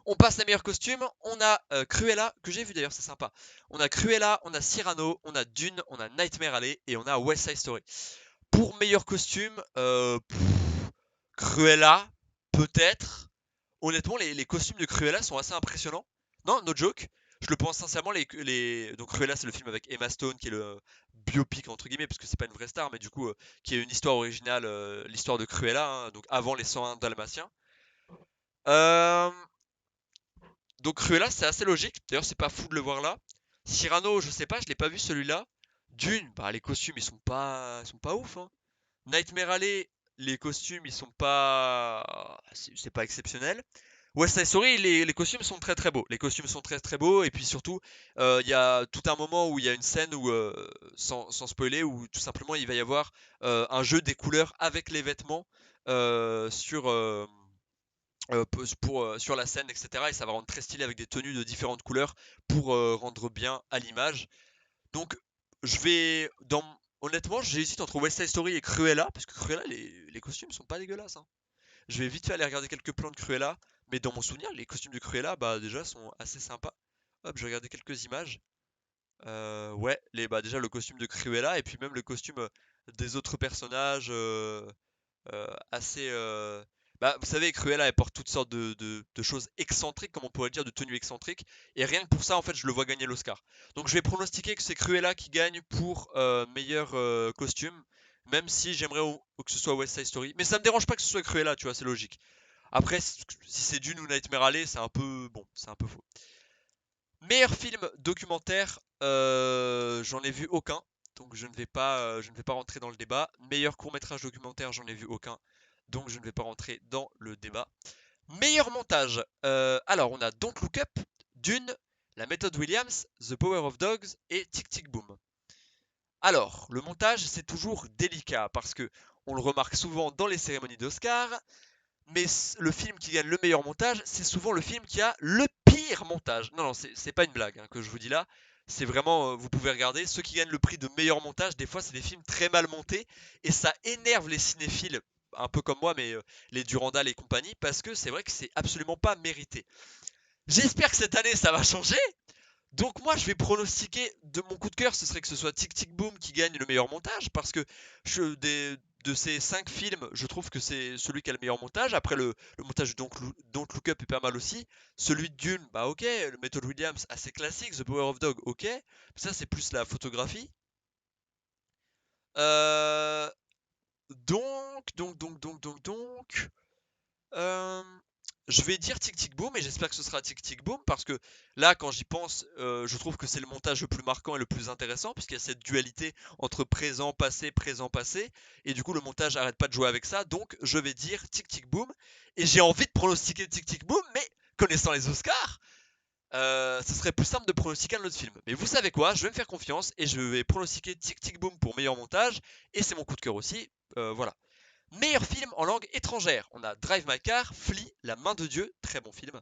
S1: On passe à meilleur costume. On a Cruella, que j'ai vu d'ailleurs, c'est sympa. On a Cruella, on a Cyrano, on a Dune, on a Nightmare Alley et on a West Side Story. Pour meilleur costume, Cruella, peut-être. Honnêtement, les costumes de Cruella sont assez impressionnants. Non, no joke. Je le pense sincèrement. Donc Cruella, c'est le film avec Emma Stone, qui est le biopic entre guillemets, parce que c'est pas une vraie star, mais du coup, qui est une histoire originale, l'histoire de Cruella, hein, donc avant les 101 Dalmatiens. Euh, donc Cruella, c'est assez logique. D'ailleurs, c'est pas fou de le voir là. Cyrano, je sais pas, je l'ai pas vu celui-là. Dune, bah les costumes, ils sont pas ouf, hein. Nightmare Alley, les costumes, ils sont pas, c'est pas exceptionnel. West Side Story, les costumes sont très très beaux. Les costumes sont très très beaux et puis surtout, il y a tout un moment où il y a une scène où, sans spoiler, où tout simplement il va y avoir un jeu des couleurs avec les vêtements sur la scène, etc. Et ça va rendre très stylé avec des tenues de différentes couleurs pour rendre bien à l'image. Donc, je vais dans honnêtement, j'hésite entre West Side Story et Cruella parce que Cruella, les costumes sont pas dégueulasses, hein. Je vais vite fait aller regarder quelques plans de Cruella, mais dans mon souvenir, les costumes de Cruella, bah déjà sont assez sympas. Hop, je vais regarder quelques images. Ouais, déjà le costume de Cruella et puis même le costume des autres personnages assez. Bah, vous savez, Cruella elle porte toutes sortes de choses excentriques, comme on pourrait dire, de tenues excentriques. Et rien que pour ça, en fait, je le vois gagner l'Oscar. Donc je vais pronostiquer que c'est Cruella qui gagne pour meilleur costume, même si j'aimerais que ce soit West Side Story. Mais ça me dérange pas que ce soit Cruella, tu vois, c'est logique. Après, si c'est Dune ou Nightmare Alley, c'est un peu bon, c'est un peu faux. Meilleur film documentaire, j'en ai vu aucun, donc je ne vais pas rentrer dans le débat. Meilleur court-métrage documentaire, j'en ai vu aucun, donc je ne vais pas rentrer dans le débat. Meilleur montage, alors on a Don't Look Up, Dune, La Méthode Williams, The Power of Dogs et Tic Tic Boom. Alors, le montage, c'est toujours délicat parce que on le remarque souvent dans les cérémonies d'Oscar, mais le film qui gagne le meilleur montage, c'est souvent le film qui a le pire montage. Non, non, c'est pas une blague hein, que je vous dis là. C'est vraiment, vous pouvez regarder, ceux qui gagnent le prix de meilleur montage, des fois c'est des films très mal montés, et ça énerve les cinéphiles, un peu comme moi, mais les Durandal et compagnie, parce que c'est vrai que c'est absolument pas mérité. J'espère que cette année ça va changer, donc moi je vais pronostiquer de mon coup de cœur, ce serait que ce soit Tic Tic Boom qui gagne le meilleur montage parce que de ces 5 films, je trouve que c'est celui qui a le meilleur montage. Après le montage de Don't Look Up est pas mal aussi. Celui de Dune, bah ok, le Method Williams assez classique, The Power of Dog, ok. Ça c'est plus la photographie. Euh, donc. Euh, je vais dire Tic Tic Boom et j'espère que ce sera Tic Tic Boom parce que là, quand j'y pense, je trouve que c'est le montage le plus marquant et le plus intéressant puisqu'il y a cette dualité entre présent, passé et du coup le montage arrête pas de jouer avec ça. Donc je vais dire Tic Tic Boom et j'ai envie de pronostiquer Tic Tic Boom, mais connaissant les Oscars, ce serait plus simple de pronostiquer un autre film. Mais vous savez quoi, je vais me faire confiance et je vais pronostiquer Tic Tic Boom pour meilleur montage et c'est mon coup de cœur aussi. Voilà. Meilleur film en langue étrangère, on a Drive My Car, Flea, La Main de Dieu, très bon film,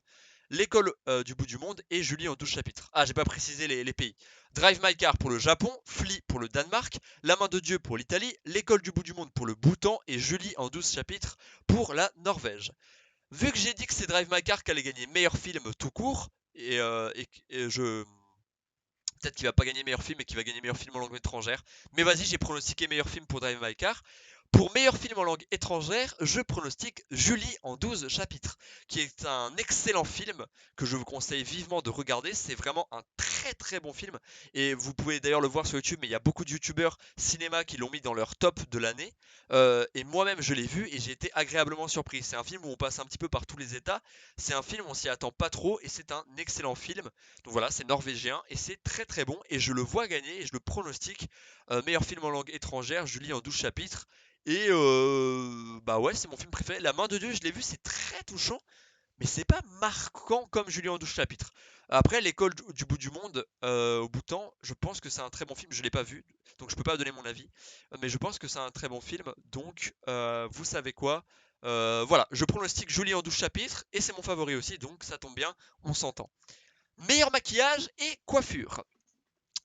S1: L'école du bout du monde et Julie en 12 chapitres. Ah, j'ai pas précisé les pays. Drive My Car pour le Japon, Flea pour le Danemark, La Main de Dieu pour l'Italie, L'école du bout du monde pour le Bhoutan et Julie en 12 chapitres pour la Norvège. Vu que j'ai dit que c'est Drive My Car qui allait gagner meilleur film tout court, et je peut-être qu'il va pas gagner meilleur film et qu'il va gagner meilleur film en langue étrangère. Mais vas-y, j'ai pronostiqué meilleur film pour Drive My Car. Pour meilleur film en langue étrangère, je pronostique Julie en 12 chapitres, qui est un excellent film que je vous conseille vivement de regarder. C'est vraiment un très très bon film. Et vous pouvez d'ailleurs le voir sur YouTube, mais il y a beaucoup de youtubeurs cinéma qui l'ont mis dans leur top de l'année. Et moi-même je l'ai vu et j'ai été agréablement surpris. C'est un film où on passe un petit peu par tous les états. C'est un film où on s'y attend pas trop et c'est un excellent film. Donc voilà, c'est norvégien et c'est très très bon. Et je le vois gagner et je le pronostique. Meilleur film en langue étrangère, Julie en 12 chapitres. Et bah ouais, c'est mon film préféré. La Main de Dieu, je l'ai vu, c'est très touchant, mais c'est pas marquant comme Julien en 12 chapitres. Après, l'école du bout du monde, au Bhoutan, je pense que c'est un très bon film. Je l'ai pas vu, donc je peux pas donner mon avis. Mais je pense que c'est un très bon film. Donc, vous savez quoi? Voilà, je pronostique Julie en 12 chapitres et c'est mon favori aussi, donc ça tombe bien, on s'entend. Meilleur maquillage et coiffure.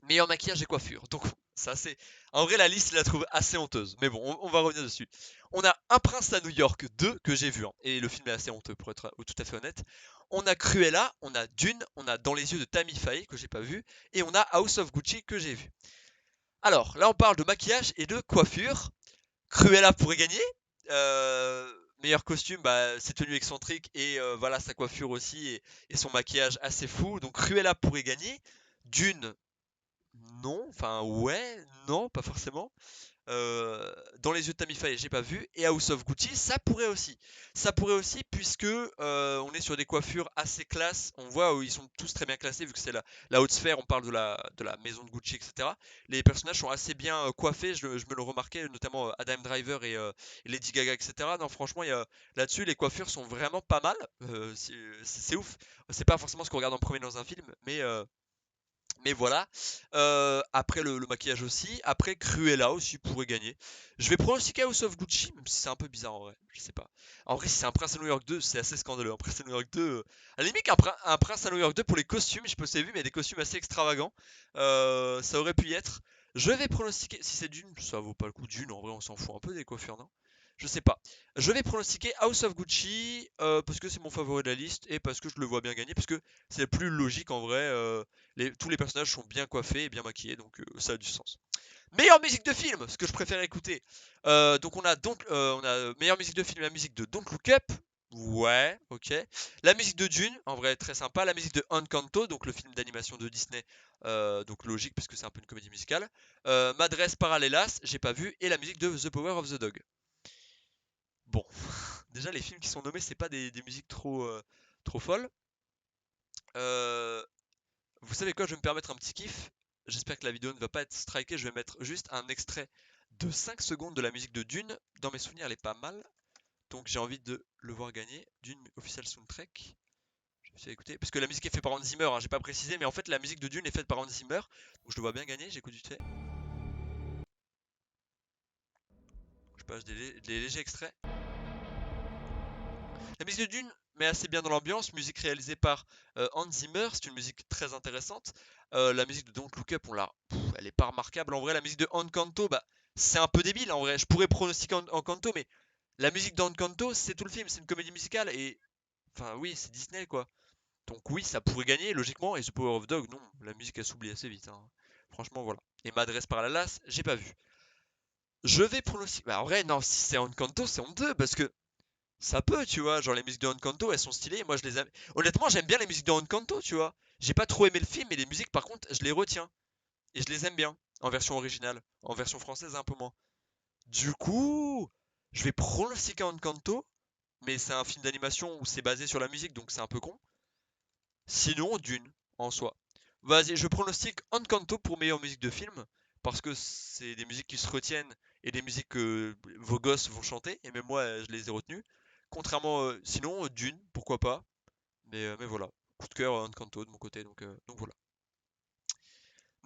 S1: Meilleur maquillage et coiffure. Donc, ça c'est. En vrai, la liste, je la trouve assez honteuse. Mais bon, on va revenir dessus. On a Un Prince à New York 2 que j'ai vu. Hein, et le film est assez honteux, pour être tout à fait honnête. On a Cruella, on a Dune, on a Dans les yeux de Tammy Faye que j'ai pas vu. Et on a House of Gucci que j'ai vu. Alors, là, on parle de maquillage et de coiffure. Cruella pourrait gagner. Meilleur costume, bah, ses tenues excentriques et voilà sa coiffure aussi et son maquillage assez fou. Donc Cruella pourrait gagner. Dune, non, enfin ouais, non, pas forcément. Dans les yeux de Tammy Faye, j'ai pas vu. Et House of Gucci, ça pourrait aussi. Ça pourrait aussi puisque on est sur des coiffures assez classe. On voit où ils sont tous très bien classés vu que c'est la haute sphère. On parle de la maison de Gucci, etc. Les personnages sont assez bien coiffés. Je me le remarquais, notamment Adam Driver et Lady Gaga, etc. Non, franchement, là-dessus, les coiffures sont vraiment pas mal. C'est ouf. C'est pas forcément ce qu'on regarde en premier dans un film, mais voilà. Après le maquillage aussi. Après Cruella aussi pourrait gagner. Je vais pronostiquer House of Gucci, même si c'est un peu bizarre en vrai. Je sais pas. En vrai, si c'est un Prince à New York 2, c'est assez scandaleux. Un Prince à New York 2. À la limite, un Prince à New York 2 pour les costumes, je sais pas si vous avez vu, mais il y a des costumes assez extravagants. Ça aurait pu y être. Je vais pronostiquer. Si c'est Dune, ça vaut pas le coup. Dune, en vrai, on s'en fout un peu des coiffures, non? Je sais pas. Je vais pronostiquer House of Gucci parce que c'est mon favori de la liste et parce que je le vois bien gagner, parce que c'est le plus logique en vrai. Tous les personnages sont bien coiffés et bien maquillés, donc ça a du sens. Meilleure musique de film, ce que je préfère écouter. Donc on a meilleure musique de film, la musique de Don't Look Up. Ouais, ok. La musique de Dune, en vrai très sympa. La musique de Encanto, donc le film d'animation de Disney, donc logique parce que c'est un peu une comédie musicale. Madres Paralelas, j'ai pas vu, et la musique de The Power of the Dog. Bon, déjà les films qui sont nommés, c'est pas des musiques trop folles. Euh, Vous savez quoi, je vais me permettre un petit kiff. J'espère que la vidéo ne va pas être strikée. Je vais mettre juste un extrait de 5 secondes de la musique de Dune. Dans mes souvenirs, elle est pas mal. Donc j'ai envie de le voir gagner. Dune official soundtrack. Je vais essayer d'écouter. Parce que la musique est faite par Hans Zimmer, hein, j'ai pas précisé. Mais en fait, la musique de Dune est faite par Hans Zimmer. Donc je le vois bien gagner. J'écoute vite fait. Je passe des légers extraits. La musique de Dune met assez bien dans l'ambiance, musique réalisée par Hans Zimmer, c'est une musique très intéressante. La musique de Don't Look Up, elle est pas remarquable. En vrai, la musique de Encanto, bah, c'est un peu débile en vrai. Je pourrais pronostiquer Encanto, mais la musique d'Encanto, c'est tout le film, c'est une comédie musicale et enfin oui, c'est Disney quoi. Donc oui, ça pourrait gagner logiquement. Et The Power of Dog, non, la musique elle s'oublie assez vite, hein. Franchement voilà. Et Madresse par la Lasse, j'ai pas vu. Je vais pronostiquer. Bah, en vrai, non, si c'est Encanto, c'est honteux parce que ça peut, tu vois, genre les musiques de Encanto, elles sont stylées, moi je les aime. Honnêtement, j'aime bien les musiques de Encanto, tu vois. J'ai pas trop aimé le film, mais les musiques par contre, je les retiens. Et je les aime bien, en version originale. En version française, un peu moins. Du coup, je vais pronostiquer Encanto, mais c'est un film d'animation où c'est basé sur la musique, donc c'est un peu con. Sinon, Dune, en soi. Vas-y, je pronostique Encanto pour meilleure musique de film, parce que c'est des musiques qui se retiennent et des musiques que vos gosses vont chanter, et même moi, je les ai retenues. Contrairement, sinon, Dune, pourquoi pas, mais voilà. Coup de cœur, Encanto de mon côté, donc voilà.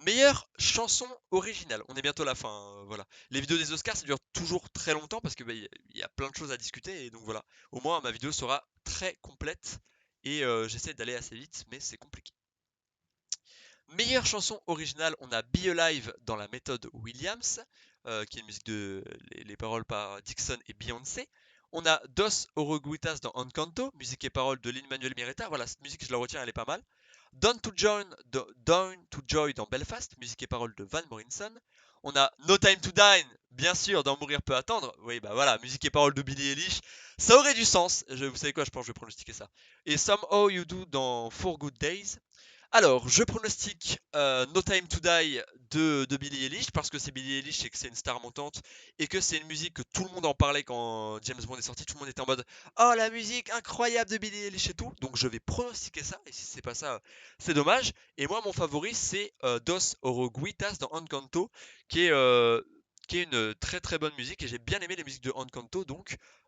S1: Meilleure chanson originale. On est bientôt à la fin, voilà. Les vidéos des Oscars, ça dure toujours très longtemps parce que bah, y a plein de choses à discuter et donc voilà. Au moins, ma vidéo sera très complète et j'essaie d'aller assez vite, mais c'est compliqué. Meilleure chanson originale, on a Be Alive dans la méthode Williams, qui est une musique les paroles par Dixon et Beyoncé. On a Dos Oroguitas dans Encanto, musique et paroles de Lin-Manuel Miranda. Voilà, cette musique, je la retiens, elle est pas mal. Down to Joy dans Belfast, musique et paroles de Van Morrison. On a No Time to Die, bien sûr, dans Mourir peut attendre. Oui, bah voilà, musique et paroles de Billie Eilish. Ça aurait du sens. Vous savez quoi, je pense que je vais pronostiquer ça. Et Somehow You Do dans Four Good Days. Alors, je pronostique No Time to Die de Billie Eilish parce que c'est Billie Eilish et que c'est une star montante et que c'est une musique que tout le monde en parlait quand James Bond est sorti. Tout le monde était en mode oh la musique incroyable de Billie Eilish et tout. Donc je vais pronostiquer ça et si c'est pas ça, c'est dommage. Et moi, mon favori c'est Dos Oroguitas dans Encanto qui est une très très bonne musique et j'ai bien aimé les musiques de Encanto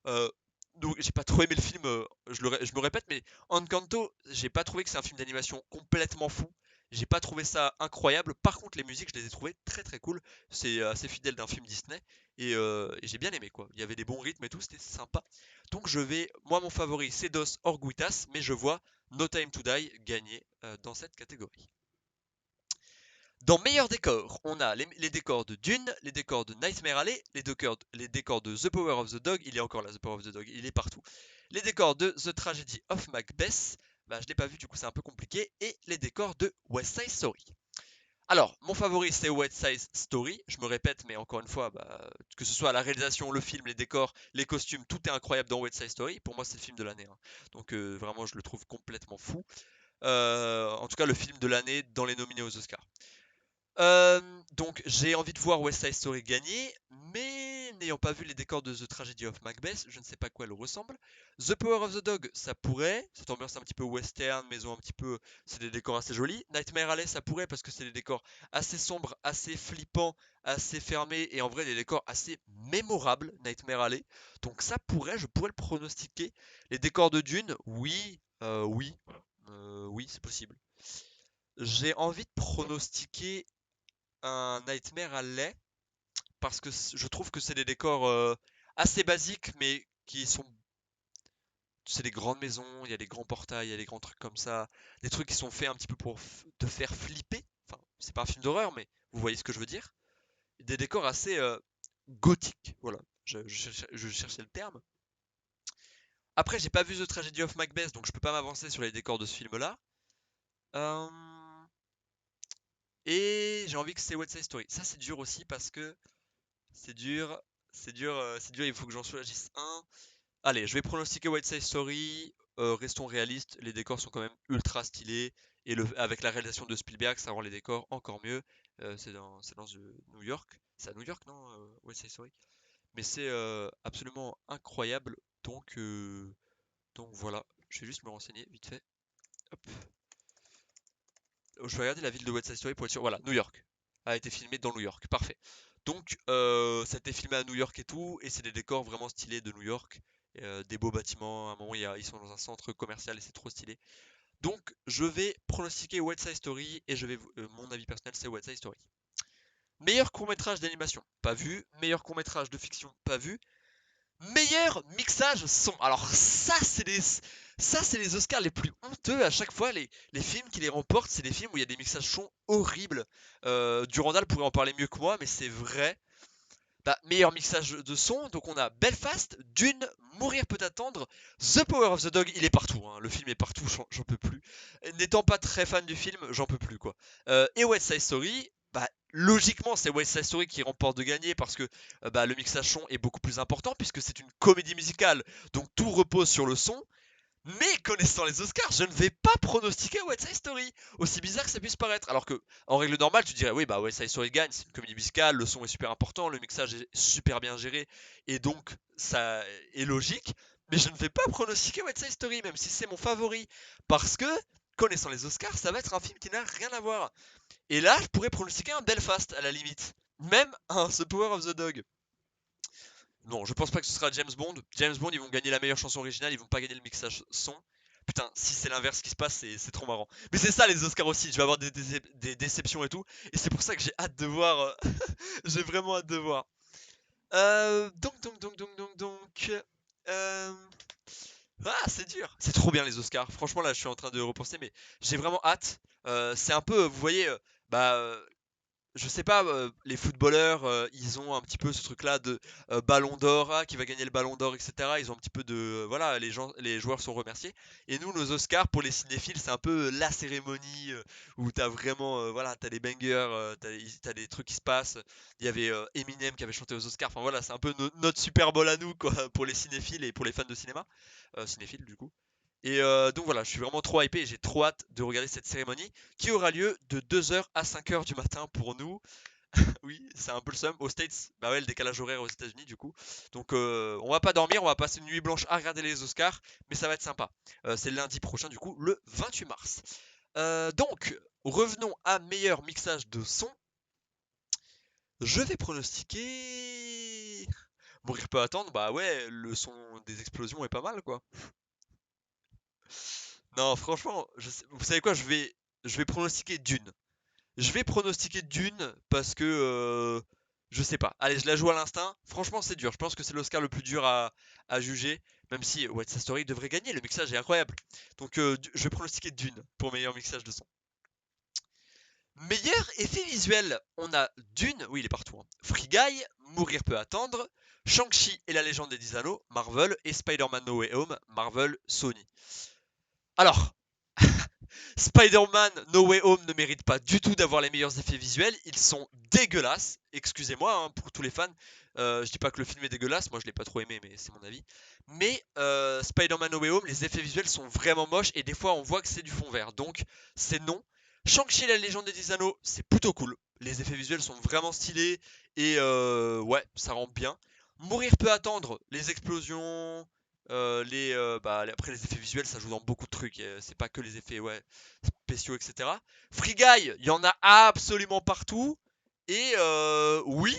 S1: euh, donc j'ai pas trop aimé le film, je me répète, mais Encanto, j'ai pas trouvé que c'est un film d'animation complètement fou. J'ai pas trouvé ça incroyable. Par contre, les musiques, je les ai trouvées très très cool. C'est assez fidèle d'un film Disney et j'ai bien aimé quoi. Il y avait des bons rythmes et tout, c'était sympa. Donc moi mon favori c'est Dos Orguitas, mais je vois No Time to Die gagner dans cette catégorie. Dans meilleur décor, on a les décors de Dune, les décors de Nightmare Alley, les décors de The Power of the Dog, il est encore là, The Power of the Dog, il est partout. Les décors de The Tragedy of Macbeth, bah, je l'ai pas vu, du coup c'est un peu compliqué, et les décors de West Side Story. Alors, mon favori c'est West Side Story, je me répète, mais encore une fois, bah, que ce soit la réalisation, le film, les décors, les costumes, tout est incroyable dans West Side Story. Pour moi, c'est le film de l'année, hein. Donc vraiment, je le trouve complètement fou. En tout cas, le film de l'année dans les nominés aux Oscars. Donc j'ai envie de voir West Side Story gagner, mais n'ayant pas vu les décors de The Tragedy of Macbeth, je ne sais pas à quoi elle ressemble. The Power of the Dog, ça pourrait, cette ambiance un petit peu western, maison un petit peu, c'est des décors assez jolis. Nightmare Alley, ça pourrait parce que c'est des décors assez sombres, assez flippants, assez fermés et en vrai des décors assez mémorables, Nightmare Alley. Donc ça pourrait, je pourrais le pronostiquer. Les décors de Dune, oui, oui, c'est possible. J'ai envie de pronostiquer un Nightmare à lait parce que je trouve que c'est des décors assez basiques mais qui sont c'est des grandes maisons, il y a des grands portails, il y a des grands trucs comme ça, des trucs qui sont faits un petit peu pour te faire flipper. Enfin, c'est pas un film d'horreur mais vous voyez ce que je veux dire. Des décors assez gothiques, voilà. Je cherchais le terme. Après, j'ai pas vu The Tragedy of Macbeth, donc je peux pas m'avancer sur les décors de ce film-là. Euh, Et j'ai envie que c'est West Side Story. Ça, c'est dur aussi parce que c'est dur. C'est dur, il faut que j'en choisisse un. Allez, je vais pronostiquer White Side Story. Restons réalistes, les décors sont quand même ultra stylés. Et avec la réalisation de Spielberg, ça rend les décors encore mieux. C'est dans New York. C'est à New York, non, West Side Story. Mais c'est absolument incroyable. Donc voilà, je vais juste me renseigner vite fait. Hop. Je vais regarder la ville de West Side Story pour être sûr. Voilà, New York. A été filmé dans New York. Parfait. Donc, ça a été filmé à New York et tout. Et c'est des décors vraiment stylés de New York. Des beaux bâtiments. À un moment, ils sont dans un centre commercial et c'est trop stylé. Donc, je vais pronostiquer West Side Story. Et mon avis personnel, c'est West Side Story. Meilleur court-métrage d'animation, pas vu. Meilleur court-métrage de fiction, pas vu. Meilleur mixage son. Alors ça c'est les Oscars les plus honteux à chaque fois. Les films qui les remportent, c'est des films où il y a des mixages son horribles. Durandal pourrait en parler mieux que moi, mais c'est vrai. Bah, meilleur mixage de son, donc on a Belfast, Dune, Mourir peut attendre, The Power of the Dog, il est partout, hein. Le film est partout, j'en peux plus. N'étant pas très fan du film, j'en peux plus quoi. Et West Side Story, bah logiquement c'est West Side Story qui remporte de gagner parce que bah, le mixage son est beaucoup plus important puisque c'est une comédie musicale, donc tout repose sur le son. Mais connaissant les Oscars, je ne vais pas pronostiquer West Side Story, aussi bizarre que ça puisse paraître. Alors que, en règle normale, tu dirais oui, bah West Side Story gagne, c'est une comédie musicale, le son est super important, le mixage est super bien géré, et donc ça est logique. Mais je ne vais pas pronostiquer West Side Story, même si c'est mon favori, parce que, connaissant les Oscars, ça va être un film qui n'a rien à voir. Et là, je pourrais pronostiquer un Belfast à la limite, même un The Power of the Dog. Non, je pense pas que ce sera James Bond. James Bond, ils vont gagner la meilleure chanson originale, ils vont pas gagner le mixage son. Putain, si c'est l'inverse qui se passe, c'est trop marrant. Mais c'est ça les Oscars aussi, je vais avoir des déceptions et tout. Et c'est pour ça que j'ai hâte de voir. J'ai vraiment hâte de voir. Donc. Euh, Ah, c'est dur. C'est trop bien les Oscars. Franchement, là, je suis en train de repenser, mais j'ai vraiment hâte. C'est un peu, vous voyez, bah, je sais pas, les footballeurs, ils ont un petit peu ce truc-là de ballon d'or, qui va gagner le ballon d'or, etc. Ils ont un petit peu de, voilà, les joueurs sont remerciés. Et nous, nos Oscars pour les cinéphiles, c'est un peu la cérémonie où t'as vraiment, voilà, t'as des bangers, t'as des trucs qui se passent. Il y avait Eminem qui avait chanté aux Oscars. Enfin voilà, c'est un peu notre Super Bowl à nous, quoi, pour les cinéphiles et pour les fans de cinéma, cinéphiles du coup. Et donc voilà, je suis vraiment trop hypé et j'ai trop hâte de regarder cette cérémonie qui aura lieu de 2h à 5h du matin pour nous. Oui, c'est un peu le seum. Aux States, bah ouais, le décalage horaire aux États-Unis du coup. Donc on va pas dormir, on va passer une nuit blanche à regarder les Oscars, mais ça va être sympa. C'est lundi prochain du coup, le 28 mars. Donc, revenons à meilleur mixage de son. Je vais pronostiquer. Mourir peut attendre, bah ouais, le son des explosions est pas mal quoi. Non, franchement, vous savez quoi, je vais pronostiquer Dune. Je vais pronostiquer Dune parce que je sais pas. Allez, je la joue à l'instinct. Franchement, c'est dur. Je pense que c'est l'Oscar le plus dur à juger. Même si West Side Story devrait gagner, le mixage est incroyable. Donc je vais pronostiquer Dune pour meilleur mixage de son. Meilleur effet visuel, on a Dune, oui il est partout, hein. Free Guy, Mourir peut attendre, Shang-Chi et la légende des 10 anneaux, Marvel, et Spider-Man No Way Home, Marvel, Sony. Alors, Spider-Man No Way Home ne mérite pas du tout d'avoir les meilleurs effets visuels. Ils sont dégueulasses. Excusez-moi hein, pour tous les fans. Je dis pas que le film est dégueulasse. Moi, je l'ai pas trop aimé, mais c'est mon avis. Mais Spider-Man No Way Home, les effets visuels sont vraiment moches et des fois, on voit que c'est du fond vert. Donc, c'est non. Shang-Chi la légende des 10 anneaux, c'est plutôt cool. Les effets visuels sont vraiment stylés et ouais, ça rend bien. Mourir peut attendre. Les explosions, après les effets visuels ça joue dans beaucoup de trucs, c'est pas que les effets ouais, spéciaux etc. Free Guy, il y en a absolument partout et oui,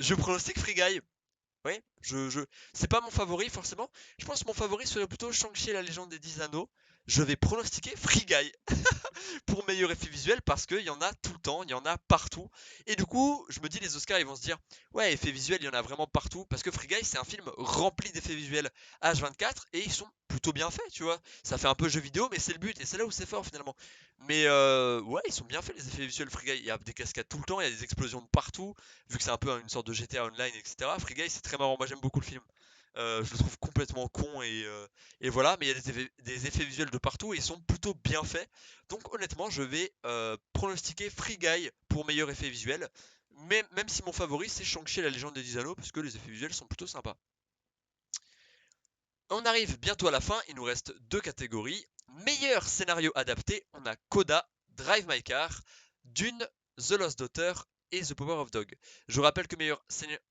S1: je pronostique Free Guy. Ouais, c'est pas mon favori forcément. Je pense que mon favori serait plutôt Shang-Chi et la légende des 10 anneaux. Je vais pronostiquer Free Guy pour meilleur effet visuel parce qu'il y en a tout le temps, il y en a partout. Et du coup, je me dis, les Oscars, ils vont se dire, ouais, effets visuels, il y en a vraiment partout. Parce que Free Guy, c'est un film rempli d'effets visuels H24 et ils sont plutôt plutôt bien fait, tu vois. Ça fait un peu jeu vidéo, mais c'est le but, et c'est là où c'est fort finalement. Mais ouais, ils sont bien faits les effets visuels Free Guy. Il y a des cascades tout le temps, il y a des explosions de partout, vu que c'est un peu une sorte de GTA Online, etc. Free Guy, c'est très marrant, moi j'aime beaucoup le film. Je le trouve complètement con et voilà, mais il y a des effets visuels de partout et ils sont plutôt bien faits. Donc honnêtement, je vais pronostiquer Free Guy pour meilleur effet visuel. Mais même si mon favori c'est Shang-Chi et la légende des 10 anneaux, parce que les effets visuels sont plutôt sympas. On arrive bientôt à la fin, il nous reste deux catégories. Meilleur scénario adapté, on a Coda, Drive My Car, Dune, The Lost Daughter et The Power of Dog. Je rappelle que meilleur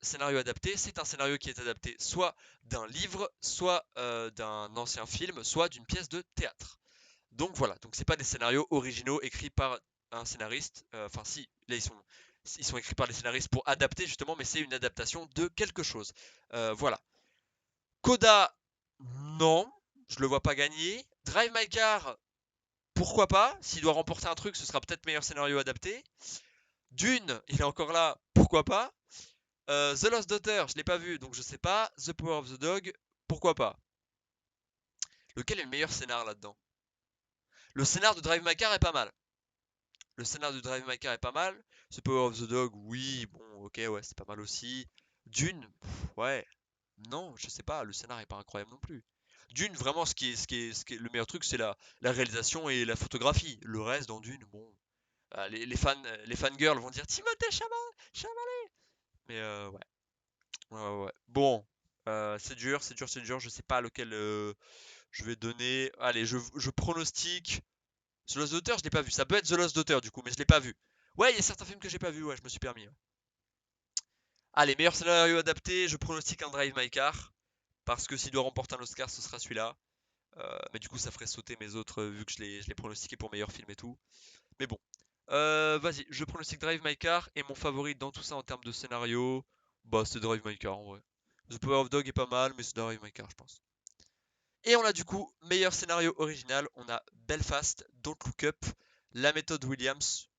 S1: scénario adapté, c'est un scénario qui est adapté soit d'un livre, soit d'un ancien film, soit d'une pièce de théâtre. Donc voilà, donc c'est pas des scénarios originaux écrits par un scénariste. Enfin si, là ils sont écrits par les scénaristes pour adapter justement, mais c'est une adaptation de quelque chose. Voilà. Coda, non, je le vois pas gagner. Drive My Car, pourquoi pas? S'il doit remporter un truc, ce sera peut-être meilleur scénario adapté. Dune, il est encore là, pourquoi pas? The Lost Daughter, je l'ai pas vu, donc je sais pas. The Power of the Dog, pourquoi pas? Lequel est le meilleur scénar là-dedans? Le scénar de Drive My Car est pas mal. Le scénar de Drive My Car est pas mal. The Power of the Dog, oui, bon, ok, ouais, c'est pas mal aussi. Dune, ouais, non, je sais pas, le scénar est pas incroyable non plus. Dune, vraiment, ce qui est le meilleur truc, c'est la réalisation et la photographie. Le reste dans Dune, bon, les fangirls vont dire Timothée Chalamet. Mais ouais. Ouais. Bon, c'est dur, c'est dur, c'est dur. Je sais pas lequel je vais donner. Allez, je pronostique. The Lost Daughter, je l'ai pas vu. Ça peut être The Lost Daughter du coup, mais je l'ai pas vu. Ouais, il y a certains films que j'ai pas vu. Ouais, je me suis permis. Ouais. Allez, meilleur scénario adapté, je pronostique un Drive My Car. Parce que s'il doit remporter un Oscar, ce sera celui-là. Mais du coup, ça ferait sauter mes autres, vu que je l'ai pronostiqué pour meilleur film et tout. Mais bon. Vas-y, je pronostique Drive My Car. Et mon favori dans tout ça en termes de scénario, bah c'est Drive My Car en vrai. The Power of Dog est pas mal, mais c'est Drive My Car, je pense. Et on a du coup, meilleur scénario original, on a Belfast, Don't Look Up, La méthode Williams.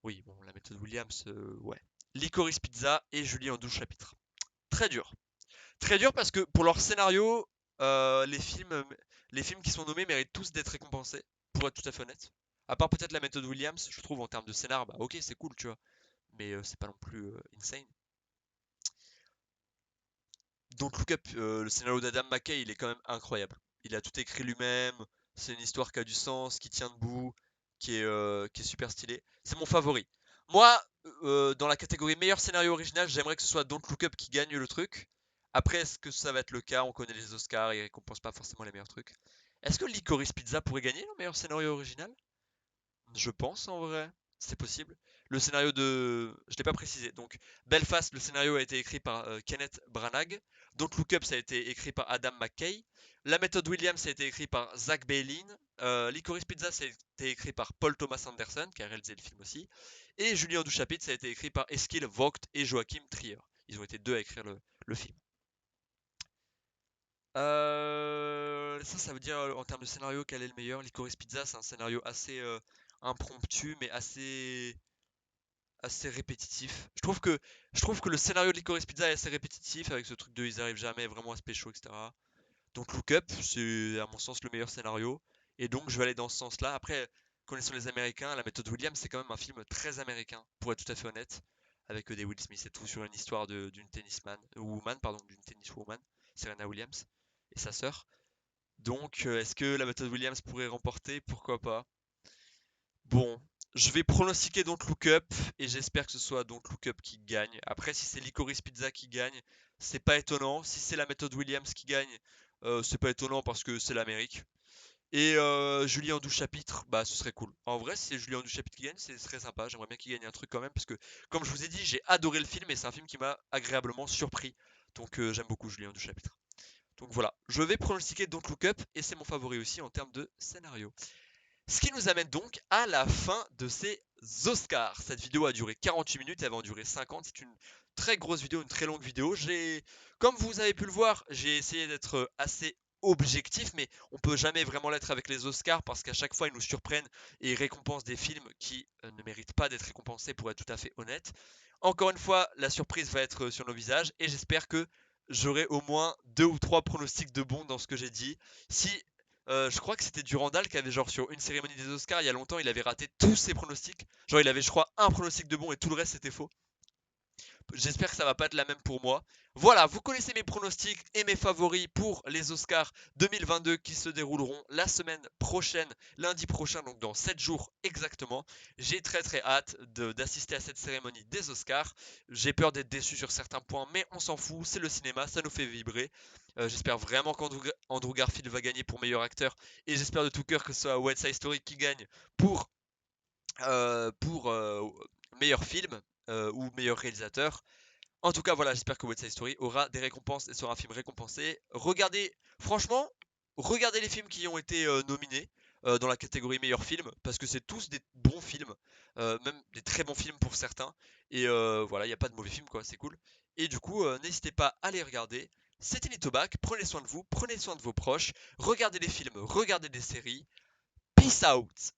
S1: Oui, bon, La méthode Williams, ouais. Licorice Pizza et Julie en 12 chapitres. Très dur. Très dur parce que pour leur scénario, les films qui sont nommés méritent tous d'être récompensés, pour être tout à fait honnête. À part peut-être La méthode Williams, je trouve en termes de scénar, bah ok, c'est cool, tu vois. Mais c'est pas non plus insane. Don't Look Up, le scénario d'Adam McKay, il est quand même incroyable. Il a tout écrit lui-même, c'est une histoire qui a du sens, qui tient debout, qui est super stylé. C'est mon favori. Moi, dans la catégorie meilleur scénario original, j'aimerais que ce soit Don't Look Up qui gagne le truc. Après, est-ce que ça va être le cas? On connaît les Oscars, ils récompensent pas forcément les meilleurs trucs. Est-ce que Licorice Pizza pourrait gagner le meilleur scénario original? Je pense en vrai, c'est possible. Le scénario de... Je l'ai pas précisé. Donc, Belfast, le scénario a été écrit par Kenneth Branagh. Don't Look Up, ça a été écrit par Adam McKay. La méthode Williams, ça a été écrit par Zach Baylin. Licorice Pizza, ça a été écrit par Paul Thomas Anderson, qui a réalisé le film aussi. Et Julien Duchapitre, ça a été écrit par Eskil Vogt et Joachim Trier. Ils ont été deux à écrire le film. Ça veut dire en termes de scénario quel est le meilleur. Licorice Pizza, c'est un scénario assez impromptu, mais assez répétitif. Je trouve que le scénario de Licorice Pizza est assez répétitif avec ce truc de ils arrivent jamais vraiment à se pécho, etc. Donc Look Up, c'est à mon sens le meilleur scénario. Et donc je vais aller dans ce sens-là. Après, connaissant les Américains, la méthode Williams, c'est quand même un film très américain, pour être tout à fait honnête. Avec des Will Smith et tout sur une histoire d'une tennisman, woman, pardon, d'une tenniswoman, Serena Williams, et sa sœur. Donc est-ce que la méthode Williams pourrait remporter? Pourquoi pas? Bon, je vais pronostiquer Don't Look Up et j'espère que ce soit Don't Look Up qui gagne. Après, si c'est Licorice Pizza qui gagne, c'est pas étonnant. Si c'est la méthode Williams qui gagne, c'est pas étonnant parce que c'est l'Amérique. Et Julie en 12 chapitres, bah ce serait cool. En vrai, si c'est Julie en 12 chapitres qui gagne, c'est très sympa. J'aimerais bien qu'il gagne un truc quand même parce que, comme je vous ai dit, j'ai adoré le film et c'est un film qui m'a agréablement surpris. Donc j'aime beaucoup Julie en 12 chapitres. Donc voilà, je vais pronostiquer Don't Look Up et c'est mon favori aussi en termes de scénario. Ce qui nous amène donc à la fin de ces Oscars. Cette vidéo a duré 48 minutes, elle va en durer 50. C'est une très grosse vidéo, une très longue vidéo. Comme vous avez pu le voir, j'ai essayé d'être assez objectif, mais on peut jamais vraiment l'être avec les Oscars parce qu'à chaque fois ils nous surprennent et récompensent des films qui ne méritent pas d'être récompensés pour être tout à fait honnête. Encore une fois, la surprise va être sur nos visages et j'espère que j'aurai au moins 2 ou 3 pronostics de bons dans ce que j'ai dit. Si je crois que c'était Durandal qui avait genre sur une cérémonie des Oscars il y a longtemps, il avait raté tous ses pronostics. Genre il avait je crois un pronostic de bon et tout le reste c'était faux. J'espère que ça va pas être la même pour moi. Voilà, vous connaissez mes pronostics et mes favoris pour les Oscars 2022 qui se dérouleront la semaine prochaine, lundi prochain, donc dans 7 jours exactement. J'ai très hâte d'assister à cette cérémonie des Oscars. J'ai peur d'être déçu sur certains points, mais on s'en fout, c'est le cinéma, ça nous fait vibrer. J'espère vraiment qu'Andrew Garfield va gagner pour meilleur acteur et j'espère de tout cœur que ce soit West Side Story qui gagne pour, meilleur film ou meilleur réalisateur. En tout cas, voilà, j'espère que West Side Story aura des récompenses et sera un film récompensé. Regardez, franchement, regardez les films qui ont été nominés dans la catégorie meilleur film, parce que c'est tous des bons films, même des très bons films pour certains. Et voilà, il n'y a pas de mauvais films, quoi, c'est cool. Et du coup, n'hésitez pas à les regarder. C'était Nitobac, prenez soin de vous, prenez soin de vos proches, regardez des films, regardez des séries. Peace out!